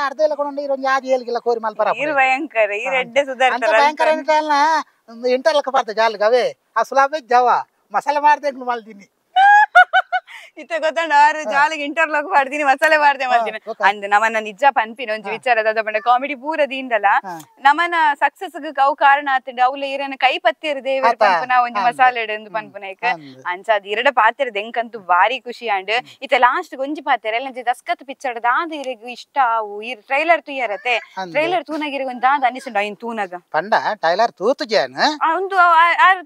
ಅರ್ಧ ಎಲ್ಲ ಕೊಂಡು ಯಾಜಿ ಹೇಳಿಲ್ಲ ಕೋರಿ ಮಲ್ಪರ ಭಯಂಕರ ಇಂಟರ್ಲಕ್ಕ ಬರ್ತೆ ಜಾಲ್ಗ ಅವೇ ಆ ಸುಲಾಭ ಜವ ಮಸಾಲೆ ಮಾಡ್ದೆ ಮಲ್ದಿನಿ ಇತ್ತೆ ಗೊತ್ತಂಡ ಆರು ಜಾಲಿಗೆ ಇಂಟರ್ಲಾಕ್ ಮಾಡ್ತೀನಿ ಮಸಾಲೆ ಮಾಡ್ದೆ ಮಾಡ್ತೀನಿ ಅಂದ್ ನಮ್ಮನ್ನ ನಿಜ ಪನ್ಪಿನ ಒಂಜಿ ವಿಚಾರದ ಬಂಡ ಕಾಮಿಡಿ ಪೂರದಿಂದಲ್ಲ ನಮ್ಮನ ಸಕ್ಸಸ್ ಅವು ಕಾರಣ ಆತಂಡ ಅವ್ಲ ಇರನ ಕೈ ಪತ್ತಿರ ದೇವರ ಪನ್ಪುನ ಒಂಜಿ ಮಸಾಲೆ ಎಂದು ಪನ್ಪುನ ಐಕ ಅಂಚ ಅದ್ ಎರಡ ಪಾತಿರದ ಎಂಕಂತೂ ಬಾರಿ ಖುಷಿ ಅಂಡ್ ಇತ್ತೆ ಲಾಸ್ಟ್ ಒಂಜಿ ಪಾತಿರ ಎಲ್ಲ ದಸ್ಕತ್ ಪಿಕ್ಚರ್ ದಾದ ಇರೆಗು ಇಷ್ಟ ಅವು ಈ ಟ್ರೈಲರ್ ತುಯ್ಯರತೆ ಟ್ರೈಲರ್ ತೂನಗಿರೆ ಒಂದ್ ದಾದ ಅನಿಸಂಡ ಇನ್ ತೂನಗ ಪಂಡ ಟ್ರೈಲರ್ ತೂತು ಜಾನ ಒಂದು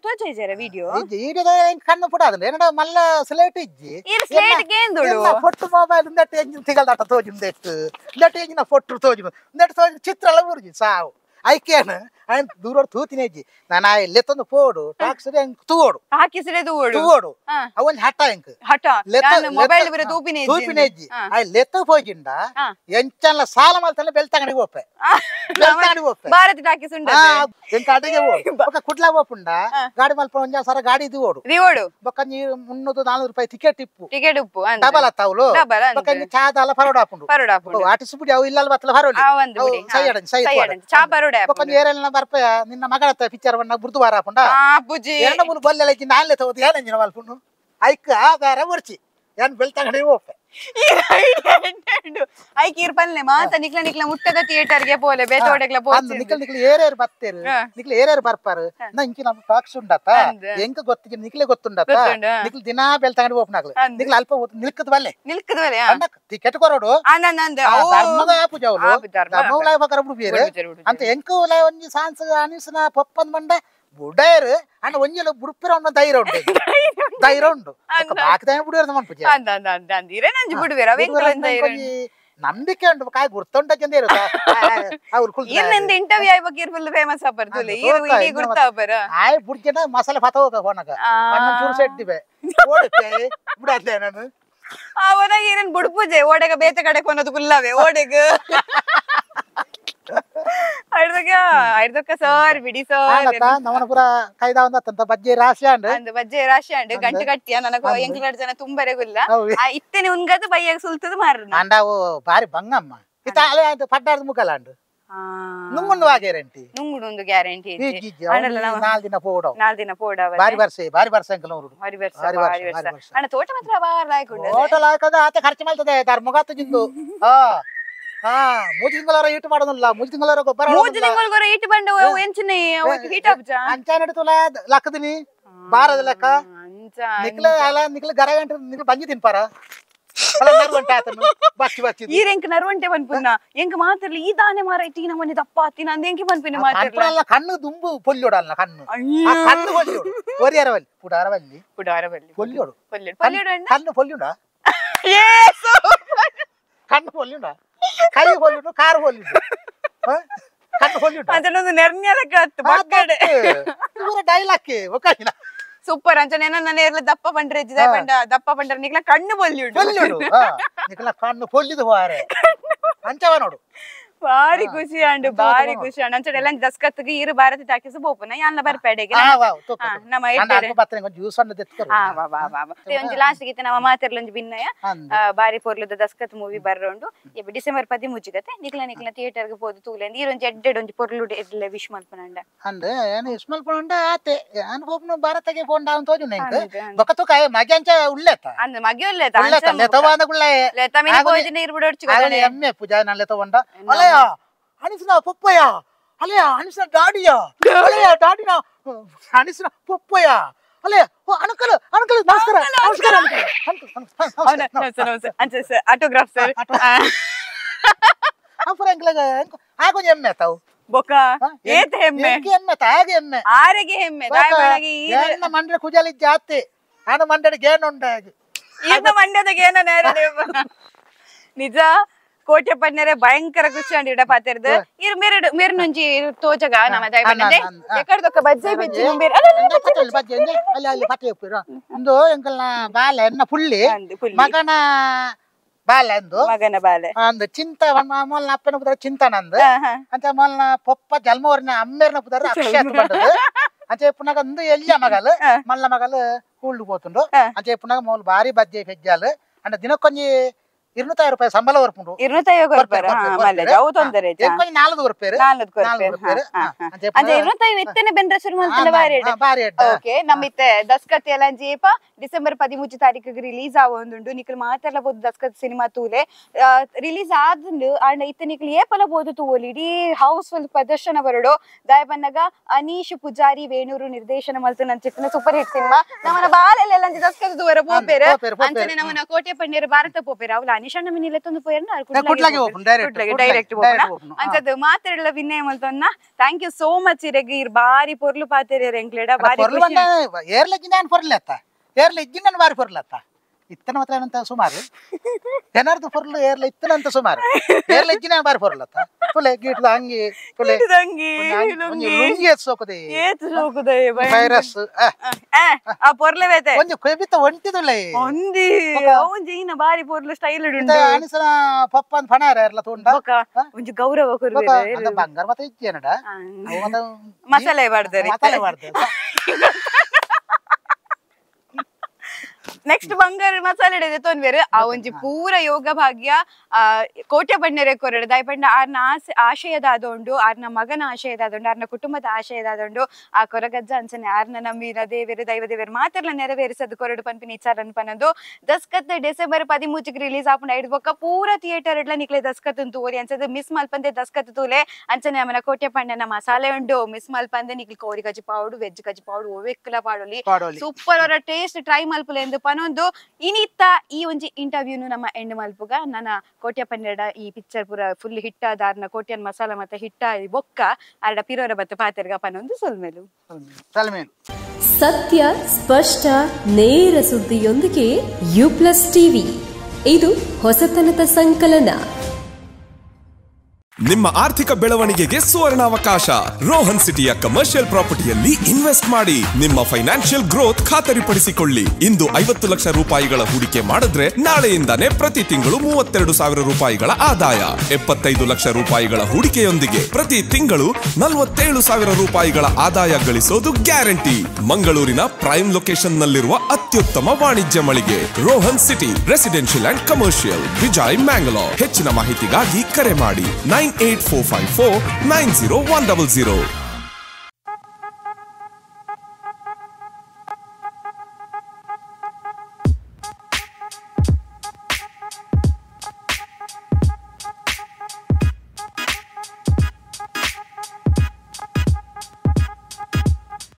ತೋಚೈಜರ ವಿಡಿಯೋ ಕಣ್ಣು ಪುಡಾದ ಏನಡ ಮಲ್ಲ ಸ್ಲೇಟ್ ಇಜ್ಜಿ ಸ್ಲೇಟ್ ಕೇಂದುಳು ಫೋಟೋ ಮೊಬೈಲ್ ನೆಟ್ ಎಂಜಿನ್ ತಿಗಲ್ದಾಟ ತೋಜುಂದೆಟ್ಟು ನೆಟ್ ಎಂಜಿನ ಫೋಟೋ ತೋಜುನು ನೆಟ್ ತೋಜು ಚಿತ್ರ ಎಲ್ಲ ಊರ್ಜಿ ಸಾವು ಐಕೇನು ఆయన దూరోడు తూతినేజి ನಾನು ಲೆತ್ತೊಂದು ಪೋಡು ಟಾಕ್ಸರಿ ಅಂಕ್ ತೂಗೋಡು ಹಾಕಿಸಿರೆ ತೂಗೋಡು ಅವನ್ ಹಠ ಅಂಕ್ ಹಠ ನಾನು ಮೊಬೈಲ್ ಬಿರೆ ತೂಪಿನೇಜಿ ಆ ಲೆತ್ತ ಹೋಗಿಂಡ ಎಂಚಲ್ಲ ಸಾಲ ಮಲ್ತಲ್ಲ ಬೆಳ್ತಂಗಡಿ ಹೋಪೆ ಬೆಳ್ತಂಗಡಿ ಹೋಪೆ ಭಾರತ ಟಾಕಿಸ್ ಉಂಡ ಎಂಕ ಅಡಿಗೆ ಓಡು ಬೊಕ್ಕ ಕುಡ್ಲ ಹೋಪುಂಡ ಗಾಡಿ ಮಲ್ಪ ಒಂಜ ಸರ ಗಾಡಿ ದಿವೋಡು ಬೊಕ್ಕ ನೀ 300-400 ರೂಪಾಯಿ ಟಿಕೆಟ್ ಉಪ್ಪು ಡಬಲ್ ಅತ್ತಾವುಲು ಬೊಕ್ಕ ನೀ ಚಾದಾಲ ಪರೋಡ ಹಾಪುಂಡು ಆಟಿಸ್ಬಿಡಿ ಅವು ಇಲ್ಲಲ್ಲ ಬತ್ತಲ ಪರೋಡಿ ಸೈಯಡನ್ ಚಾ ಪರೋಡ ಬೊಕ್ಕ ಏರೆಲ್ಲ ಬರ್ಪಯ ನಿನ್ನ ಮಗಳತ್ತ ಪಿಕ್ಚರ್ ವನ್ನ ಬುರ್ದುವಾರ ಹಾಪುಂಡ ಎರಡು ಮೂರು ಬಲ್ಲೆಲಕ್ಕಿ ನಾಲ್ಲೆ ತಗೋದು ಏನೇಂಜಿನ ಮಲ್ಪುಂಡು ಐಕ್ ಆಗಾರ ಬರ್ಚಿ ಏನ್ ಬೆಳ್ತಂಗಡಿ ಹೋಪೆ ಐಕ್ ಇರ್ಪಲ್ಲೆ ಮಾತ ನಿಕ್ಲ ಮುಟ್ಟದ ಥಿಯೇಟರ್ ಗೆ ಪೋಲೆ ಬೇತೋಡೆಗ್ಲ ಪೋಲೆ ನಿಕ್ಲ ಏರೇರು ಬತ್ತೇರು ನಿಕ್ಲ ಏರೇರು ಬರ್ಪಾರು ನಾ ಇಂಕಿ ನಮ್ ಟಾಕ್ಸ್ ಉಂಡತ್ತ ಎಂಕ ಗೊತ್ತಿಗೆ ನಿಕ್ಲೆ ಗೊತ್ತುಂಡತ್ತ ನಿಕ್ಲ ದಿನಾ ಬೆಳ್ತಂಗಡಿ ಹೋಪನಾಗ್ಲ ನಿಕ್ಲ ಅಲ್ಪ ನಿಲ್ಕದ ಬಲ್ಲೆ ಟಿಕೆಟ್ ಕೊರೋಡು ಧರ್ಮದ ಪೂಜಾವುಲು ಧರ್ಮವುಲ ಬಕರ ಬೇರೆ ಅಂತ ಎಂಕುಲ ಒಂಜಿ ಸಾನ್ಸ್ ಅನಿಸ್ನ ಪಪ್ಪಂದ್ ಮಂಡ ಬುಡೇರು ಅಂಡ್ ಒಂಜಿಲ ಬುಡುಪಿರ ಒಂದು ಧೈರ್ಯ ಉಂಟು ಬಾಕಿದಾಯ ಬುಡಿಯೋದು ಮನ್ಪುಜ ನಂಬಿಕೆ ಉಂಟು ಕಾಯಿ ಗುರ್ತುಂಟ ಚಂದ ಇರುತ್ತೆ ಇಂಟರ್ವ್ಯೂ ಆಯ್ಬೇಕು ಫುಲ್ ಫೇಮಸ್ ಆಪರ್ದು ಆಯ್ ಬುಡ್ಜನ ಮಸಾಲೆ ಫತ ಹೋಗ ಹೋನಗ ಚೂರು ಸೆಟ್ಟಿವೆ ಬಿಡಾದ್ಲೆ ನಾನು ಅವನಾಗ ಏನೇನ್ ಬುಡ್ಪೂಜೆ ಓಡೆಗ ಬೇತೆ ಕಡೆ ಕೊನೋದು ಕುಲ್ಲವೇ ಓಡೆಗ ಸರ್ ಬಿಡಿ ಸರ್ ನಮ್ಮನ ಪೂರ ಕೈದ ಒಂದತ್ತಂತ ಬಜ್ಜೆ ರಾಶಿ ಅಂಡ್ ಗಂಟು ಕಟ್ಟಿಯ ನನಗ ಎಂಕ್ಲ ಜನ ತುಂಬರೆ ಗುಲ್ಲ ಇತ್ತೇನೆ ಉನ್ಗದ ಬಯ್ಯಾಗ ಸುಲ್ತದ ಮಾರ ಅಂಡಾವು ಬಾರಿ ಬಂಗಮ್ಮ ಇತ್ತ ಅಲೆ ಪಡ್ಡಾರ್ದ ಮುಗಲಾಂಡು ನುಂಗುಂಡು ಆ ಗ್ಯಾರಂಟಿ ನುಂಗುಡು ಗ್ಯಾರಂಟಿ ನಾಲ್ ದಿನ ಪೋಡ ಬಾರಿ ಬರ್ಸ ಅಂಕಲ್ ಅವರು ಅಣ್ಣ ತೋಟ ಮಾತ್ರ ಬಾರ ಲಾಯ್ಕೊಂಡು ತೋಟ ಲಾಯ್ಕದ ಆತ ಖರ್ಚು ಮಾಡ್ತದೆ ಧರ್ಮಗಾತ ಜಿಂದು ಮೂಜಿ ತಿಂಗಳವರ ಈಟ್ ಮಾಡೋದಿಲ್ಲ ಮೂಜಿ ತಿಂಗಳವರ ಗೊಬ್ಬರ ಈಟ್ ಬಂಡು ಎಂಚಿನ ಹೀಟ್ ಆಪ್ಜ ಅಂಚ ನಡೀತಲ್ಲ ಲಕ್ಕದಿನಿ ಬಾರದ ಲೆಕ್ಕ ನಿಕ್ಲ ಗರ ಗಂಟೆ ನಿಕ್ಲ ಬಂಜಿ ತಿನ್ಪಾರ ಈ ರೆಂಕ್ ನರುವಂಟೆ ಬಂದ್ಪುನ್ನ ಎಂಕ ಮಾತ್ರಲಿ ಈ ದಾನೆ ಮಾರ ಇಟ್ಟಿ ನಮ್ಮನೆ ದಪ್ಪ ಆತಿನ ಅಂದ ಎಂಕಿ ಬಂದ್ಪಿನ ಮಾತ್ರ ಕಣ್ಣು ದುಂಬು ಪೊಲ್ಲೋಡಲ್ಲ ಕಣ್ಣು ಕಣ್ಣು ಪೊಲ್ಲೋಡು ಒರಿಯರವಲ್ಲಿ ಪುಡಾರವಲ್ಲಿ ಪೊಲ್ಲೋಡು ಕಣ್ಣು ಪೊಲ್ಲುಡ ಕಣ್ಣು ಪೊಲ್ಲುಡ ಕೈ ಹೊಲಿಡು ಕಾರು ಹೊಲಿಡು ಕಣ್ಣು ಹೊಲಿಡು ಅದನ್ನೊಂದು ನೆರ್ನ್ಯಾಲಕ್ಕ ಹತ್ತು ಬಕ್ಕಡೆ ಡೈಲಾಗ್ ಒಕ್ಕಾಗಿನ ಸೂಪರ್ ಅಂಚನೆ ನನ್ನ ಏರ್ಲ ದಪ್ಪ ಪಂಡ್ರೆ ದಪ್ಪ ಪಂಡ್ರೆ ನಿಕ್ಲ ಕಣ್ಣು ಪೊಲ್ಲಿಡು ನಿಕ್ಲ ಕಣ್ಣು ಪೊಲ್ಲಿದು ಹೋರೆ ಅಂಚವ ನೋಡು ಭಾರಿ ಖುಷಿ ಅಂಡು ಅಂಚೆ ಎಲ್ಲ ದಸ್ಕತ್ಗೆ ಇರು ಭಾರತ ಟಾಕಿಸ್ ಬೋಪುನ ಯಾನ್ಲ ಬರ್ಪೇಡೆಗೆ ನಮ್ಮ ಒಂಜಿ ಲಾಸ್ಟ್ ಗೀತೆ ನಮ್ಮ ಮಾತೆರ್ಲ ಒಂಜಿ ಭಿನ್ನಯ ಬಾರಿ ಪೊರ್ಲುದ ದಸ್ಕತ್ ಮೂವಿ ಬರ್ರೋಂಡು ಡಿಸೆಂಬರ್ 10 ಮುಚ್ಚಿಗತ್ತೆ ನಿಕ್ಲ ಥಿಯೇಟರ್ ಗೆ ಪೋದು ತೂಲೆಂದು ಈರೊಂಜಿ ಎಡ್ಡೆಡ್ ಒಂಜಿ ಪೊರ್ಲುಡು ಎಡ್ಲ ವಿಶ್ ಮಲ್ಪನಂಡ ಅಂದ್ರೆ ಏನು ವಿಶ್ ಮಲ್ಪನಂಡ ಆತೆ ನಾನು ಹೋಗ್ನು ಭಾರತಗೆ ಫೋನ್ ಡೌನ್ ತೋಜು ನೆಂಕ ಬಕತು ಕಾಯ ಮಗೆ ಅಂಚ ಉಳ್ಳೆತ ಅಂದ ಮಗೆ ಉಳ್ಳೆತ ಲೆತವಾದ ಗುಳ್ಳೆ ಲೆತಮಿನ ಪೋಜಿನ ಇರ್ಬಿಡೋಡ್ಚು ಗದನೆ ಎಮ್ಮೆ ಪೂಜಾ ನಾನು ಲೆತವಂಡ ಅಲಯ ಅನಿಸ್ನ ಪಪ್ಪಯ್ಯ ಅಲಯ ಅನಿಸ್ನ ದಾಡಿಯ ಅಲಯ ದಾಡಿನ ಅನಿಸ್ನ ಪಪ್ಪಯ್ಯ ಅಲಯ ಅನಕಲ್ ನಮಸ್ಕಾರ ಆಟೋಗ್ರಾಫ್ ಸರ್ ಅಫರ ಅಂಕಲ್ ಆಗೋಜ ಎಮ್ಮೆ ತಾವು ಬೊಕ ಏತ ಎಮ್ಮೆ ಎಮ್ಮೆ ತಾಗೆ ಎಮ್ಮೆ ಆರೆಗೆ ಎಮ್ಮೆ ದಾಯಬಳಗಿ ನನ್ನ ಮಂಡ್ರೆ ಕುಜಲಿ ಜಾತಿ ಆನ ಮಂಡ್ರೆ ಗೇನುಂಡಾಗಿ ಇನ್ನ ಮಂಡ್ಯದ ಗೇನ ನೇರನೆ ನಿಜ ಕೋಟೆ ಪನ್ನರೆ ಭಯಂಕರ ಖುಷಿ ಅಂಡಿಡ ಪಾತಿರ್ದು ಇರ್ ಮೇರೆ ನುಂಜಿ ತೋಜಗ ನಮ್ಮ ದಯ ಬನ್ನದೆ ಎಕಡದೊಕ್ಕ ಬಜ್ಜೆ ಬಜ್ಜಿ ಬೇರೆ ಅಲ್ಲಿ ಬಜ್ಜೆ ಅಲ್ಲಿ ಪಟ್ಟೆ ಉಪ್ಪಿರ ಒಂದು ಎಂಕಲ್ನ ಬಾಲೆ ಎನ್ನ ಪುಳ್ಳಿ ಮಗನ ಬಾಲೆ ಅಂದು ಮಗನ ಬಾಲೆ ಅಂದು ಚಿಂತ ಮೊಲ್ನ ಅಪ್ಪನ ಪುತ್ರ ಚಿಂತನಂದು ಅಂತ ಮೊಲ್ನ ಪೊಪ್ಪ ಜಲ್ಮೋರ್ನ ಅಮ್ಮೇರ್ನ ಪುತ್ರ ಅಕ್ಷಯ ಬಂದದು ಅಂಚೆ ಪುನಗ ಒಂದು ಎಲ್ಲಿಯ ಮಗಲು ಮಲ್ಲ ಮಗಲು ಕೂಳ್ಳು పోతుండు ಅಂಚೆ ಪುನಗ ಮೊಲ್ ಬಾರಿ ಬಜ್ಜೆ ಫೆಜ್ಜಾಲು ಅಂಡ ದಿನಕ್ಕೊಂಜಿ 200 ರೂಪಾಯಿ ಸಂಬಳ ಬರ್ಪುಂಡು 250 ಮಲ್ಲ ಜಾವು ತೊಂದರೆ ಎಂಕೊಂಜಿ 4 ರೂಪಾಯಿ ಅಂಚೆ 250 ಇತ್ತನೆ ಬೆಂದ್ರ ಶುರು ಮಾಡ್ತನೆ ಬಾರಿ ಓಕೆ ನಮ್ಮಿತ್ತೆ ದಸ್ಕತ್ ಎಲಂಜೀಪ ಡಿಸೆಂಬರ್ 13 ತಾರೀಕಿಗೆ ರಿಲೀಸ್ ಆವೊಂದುಂಡು ನಿಕಲ್ ಮಾತೆರ್ಲ ಬೋದು ದಸ್ಕತ್ ಸಿನಿಮಾ ತೂಲೆ ರಿಲೀಸ್ ಆದುಂಡು ಅಂಡ ಇತ್ತ ನಿಕಲ್ ಏಪಲ ಬೋದು ತೂವೊಲಿ ಇಡೀ ಹೌಸ್ಫುಲ್ ಪ್ರದರ್ಶನ ಬರಡು ದಾಯ ಬನ್ನಗ ಅನೀಶ್ ಪೂಜಾರಿ ವೇಣೂರು ನಿರ್ದೇಶನ ಮಲ್ತು ನಂಚಿತ್ತಿನ ಸೂಪರ್ ಹಿಟ್ ಸಿನಿಮಾ ನಮ್ಮನ ಬಾಲೆಲ್ಲ ಎಲಂಜಿ ದಸ್ಕತ್ ದೂರ ಪೋಪೆರ್ ಅಂಚನೆ ನಮ್ಮನ ಕೋಟೆ ಪನ್ನೀರ್ ಭಾರತ ಪೋಪೆರ್ ಅವಲ ಅನಿಶಣ್ಣ ಮಿನಿಲೆತ್ತೊಂದು ಪೋಯರ್ನ ಡೈರೆಕ್ಟ್ ಅಂಚದು ಮಾತೆರ್ಲ ವಿನಯ ಮಲ್ತೊನ್ನ ಥ್ಯಾಂಕ್ ಯು ಸೋ ಮಚ್ ಇರೆಗ್ ಇರ್ ಬಾರಿ ಪೊರ್ಲು ಪಾತೆರ್ ಎಂಕ್ಲೆಡ ಬಾರಿ ಏರ್ಲ ಜಿನಾನ್ ಪೊರ್ಲೆತ್ತ ಏರ್ಲ ಇಜ್ಜಿನನ್ ಬಾರಿ ಪೊರ್ಲತ್ತ ಇತ್ತನ ಮಾತ್ರ ಏನಂತ ಸುಮಾರು ಏನಾರ್ದು ಪೊರ್ಲು ಏರ್ಲ ಇತ್ತನಂತ ಸುಮಾರು ಏರ್ಲ ಇಜ್ಜಿನ ಬಾರಿ ಪೊರ್ಲತ್ತ ತುಲೆ ಗೀಟ್ಲ ಅಂಗಿ ತುಲೆ ಲುಂಗಿ ಎತ್ಸೋಕದೆ ವೈರಸ್ ಆ ಪೊರ್ಲೆ ಬೇತೆ ಒಂಜಿ ಕೊಯ್ಬಿತ್ತ ಒಂಟಿದುಲೆ ಒಂದಿ ಒಂಜಿ ಇನ್ನ ಬಾರಿ ಪೊರ್ಲು ಸ್ಟೈಲ್ ಉಂಟು ಅನಿಸನ ಪಪ್ಪ ಅಂತ ಪಣಾರ ಏರ್ಲ ತುಂಡ ಒಂಜಿ ಗೌರವ ಕೊರ್ಬೇರೆ ಬಂಗಾರ ಮತ್ತೆ ಇಜ್ಜೇನಡ ಮಸಾಲೆ ಮಾಡ್ತಾರೆ ಮಸಾಲೆ ಮಾಡ್ತಾರೆ ನೆಕ್ಸ್ಟ್ ಬಂಗಾರ ಮಸಾಲೆ ತೊಂದ್ವೇರು ಆ ಒಂಜಿ ಪೂರ ಯೋಗ ಭಾಗ್ಯ ಕೋಟೆ ಪಂಡರೆ ಕೊರಡು ದಾಯಪಂಡ ಆರ್ನ ಆಶಯದ ಅದೊಂಡು ಆರ್ನ ಮಗನ ಆಶಯದ ಅದೊಂಡು ಆರ್ನ ಕುಟುಂಬದ ಆಶಯದ ಅದೊಂಡು ಆ ಕೊರಗಜ್ಜ ಅಂಚನೆ ಆರ್ನ ನಂಬಿನ ದೇವೇರು ದೈವ ದೇವರು ಮಾತ್ರಲ ನೆರವೇರಿಸದು ಕೊರಡು ಪನ್ಪಿನ ಇಚ್ಚಾರನ್ ಪನದು ದಸ್ಕತ್ ಡಿಸೆಂಬರ್ 13 ರಿಲೀಸ್ ಆಪುಂಡು ಐದು ಬೊಕ್ಕ ಪೂರ ಥಿಯೇಟರ್ ಇಡ್ಲ ನಿಕ್ಲೆ ದಸ್ಕತ್ ತೂರಿ ಅನ್ಸದು ಮಿಸ್ ಮಲ್ಪಂದೆ ದಸ್ಕತ್ ತೂಲೆ ಅಂಚನೆ ಆಮನ ಕೋಟೆ ಪಂಡನ ಮಸಾಲೆ ಉಂಡು ಮಿಸ್ ಮಲ್ಪಂದೆ ನಿಕ್ಲಿ ಕೋರಿ ಕಜಿ ಪಾವುಡು ವೆಜ್ ಕಜಿ ಪಾವುಡು ಒವೆಕ್ಕಲ ಪಾಡೋಲಿ ಸೂಪರ್ ಅವರ ಟೇಸ್ಟ್ ಟ್ರೈ ಮಲ್ಪುಲೆ ಎಂದು ಪನೊಂದು ಇನಿತ್ತ ಈ ಒಂಜಿ ಇಂಟರ್ವ್ಯೂನು ನಮ್ಮ ಎಂಡ್ ಮಲ್ಪುಗ ನನ್ನ ಕೋಟೆ ಪನ್ನೆರಡ ಈ ಪಿಕ್ಚರ್ ಪೂರ ಫುಲ್ ಹಿಟ್ ಆದಾರ್ನ ಕೋಟೆಯನ್ ಮಸಾಲ ಮತ್ತೆ ಹಿಟ್ಟ ಬೊಕ್ಕ ಅರಡ ಪಿರೋರ ಬತ್ತ ಪಾತೆರ್ಗ ಪನೊಂದು ಸೊಲ್ಮೇಲು ಸತ್ಯ ಸ್ಪಷ್ಟ ನೇರ ಸುದ್ದಿಯೊಂದಿಗೆ U+ ಟಿವಿ ಇದು ಹೊಸತನದ ಸಂಕಲನ. ನಿಮ್ಮ ಆರ್ಥಿಕ ಬೆಳವಣಿಗೆಗೆ ಸುವರ್ಣಾವಕಾಶ. ರೋಹನ್ ಸಿಟಿಯ ಕಮರ್ಷಿಯಲ್ ಪ್ರಾಪರ್ಟಿಯಲ್ಲಿ ಇನ್ವೆಸ್ಟ್ ಮಾಡಿ ನಿಮ್ಮ ಫೈನಾನ್ಷಿಯಲ್ ಗ್ರೋತ್ ಖಾತರಿಪಡಿಸಿಕೊಳ್ಳಿ. ಇಂದು 50 ಲಕ್ಷ ರೂಪಾಯಿಗಳ ಹೂಡಿಕೆ ಮಾಡಿದ್ರೆ ನಾಳೆಯಿಂದಾನೇ ಪ್ರತಿ ತಿಂಗಳು 32,000 ರೂಪಾಯಿಗಳ ಆದಾಯ. 75 ಲಕ್ಷ ರೂಪಾಯಿಗಳ ಹೂಡಿಕೆಯೊಂದಿಗೆ ಪ್ರತಿ ತಿಂಗಳು 47,000 ರೂಪಾಯಿಗಳ ಆದಾಯ ಗಳಿಸೋದು ಗ್ಯಾರಂಟಿ. ಮಂಗಳೂರಿನ ಪ್ರೈಮ್ ಲೊಕೇಶನ್ ನಲ್ಲಿರುವ ಅತ್ಯುತ್ತಮ ವಾಣಿಜ್ಯ ಮಳಿಗೆ Rohan city residential and commercial, Vijay, Mangalore. ಹೆಚ್ಚಿನ ಮಾಹಿತಿಗಾಗಿ ಕರೆ ಮಾಡಿ 9845490100.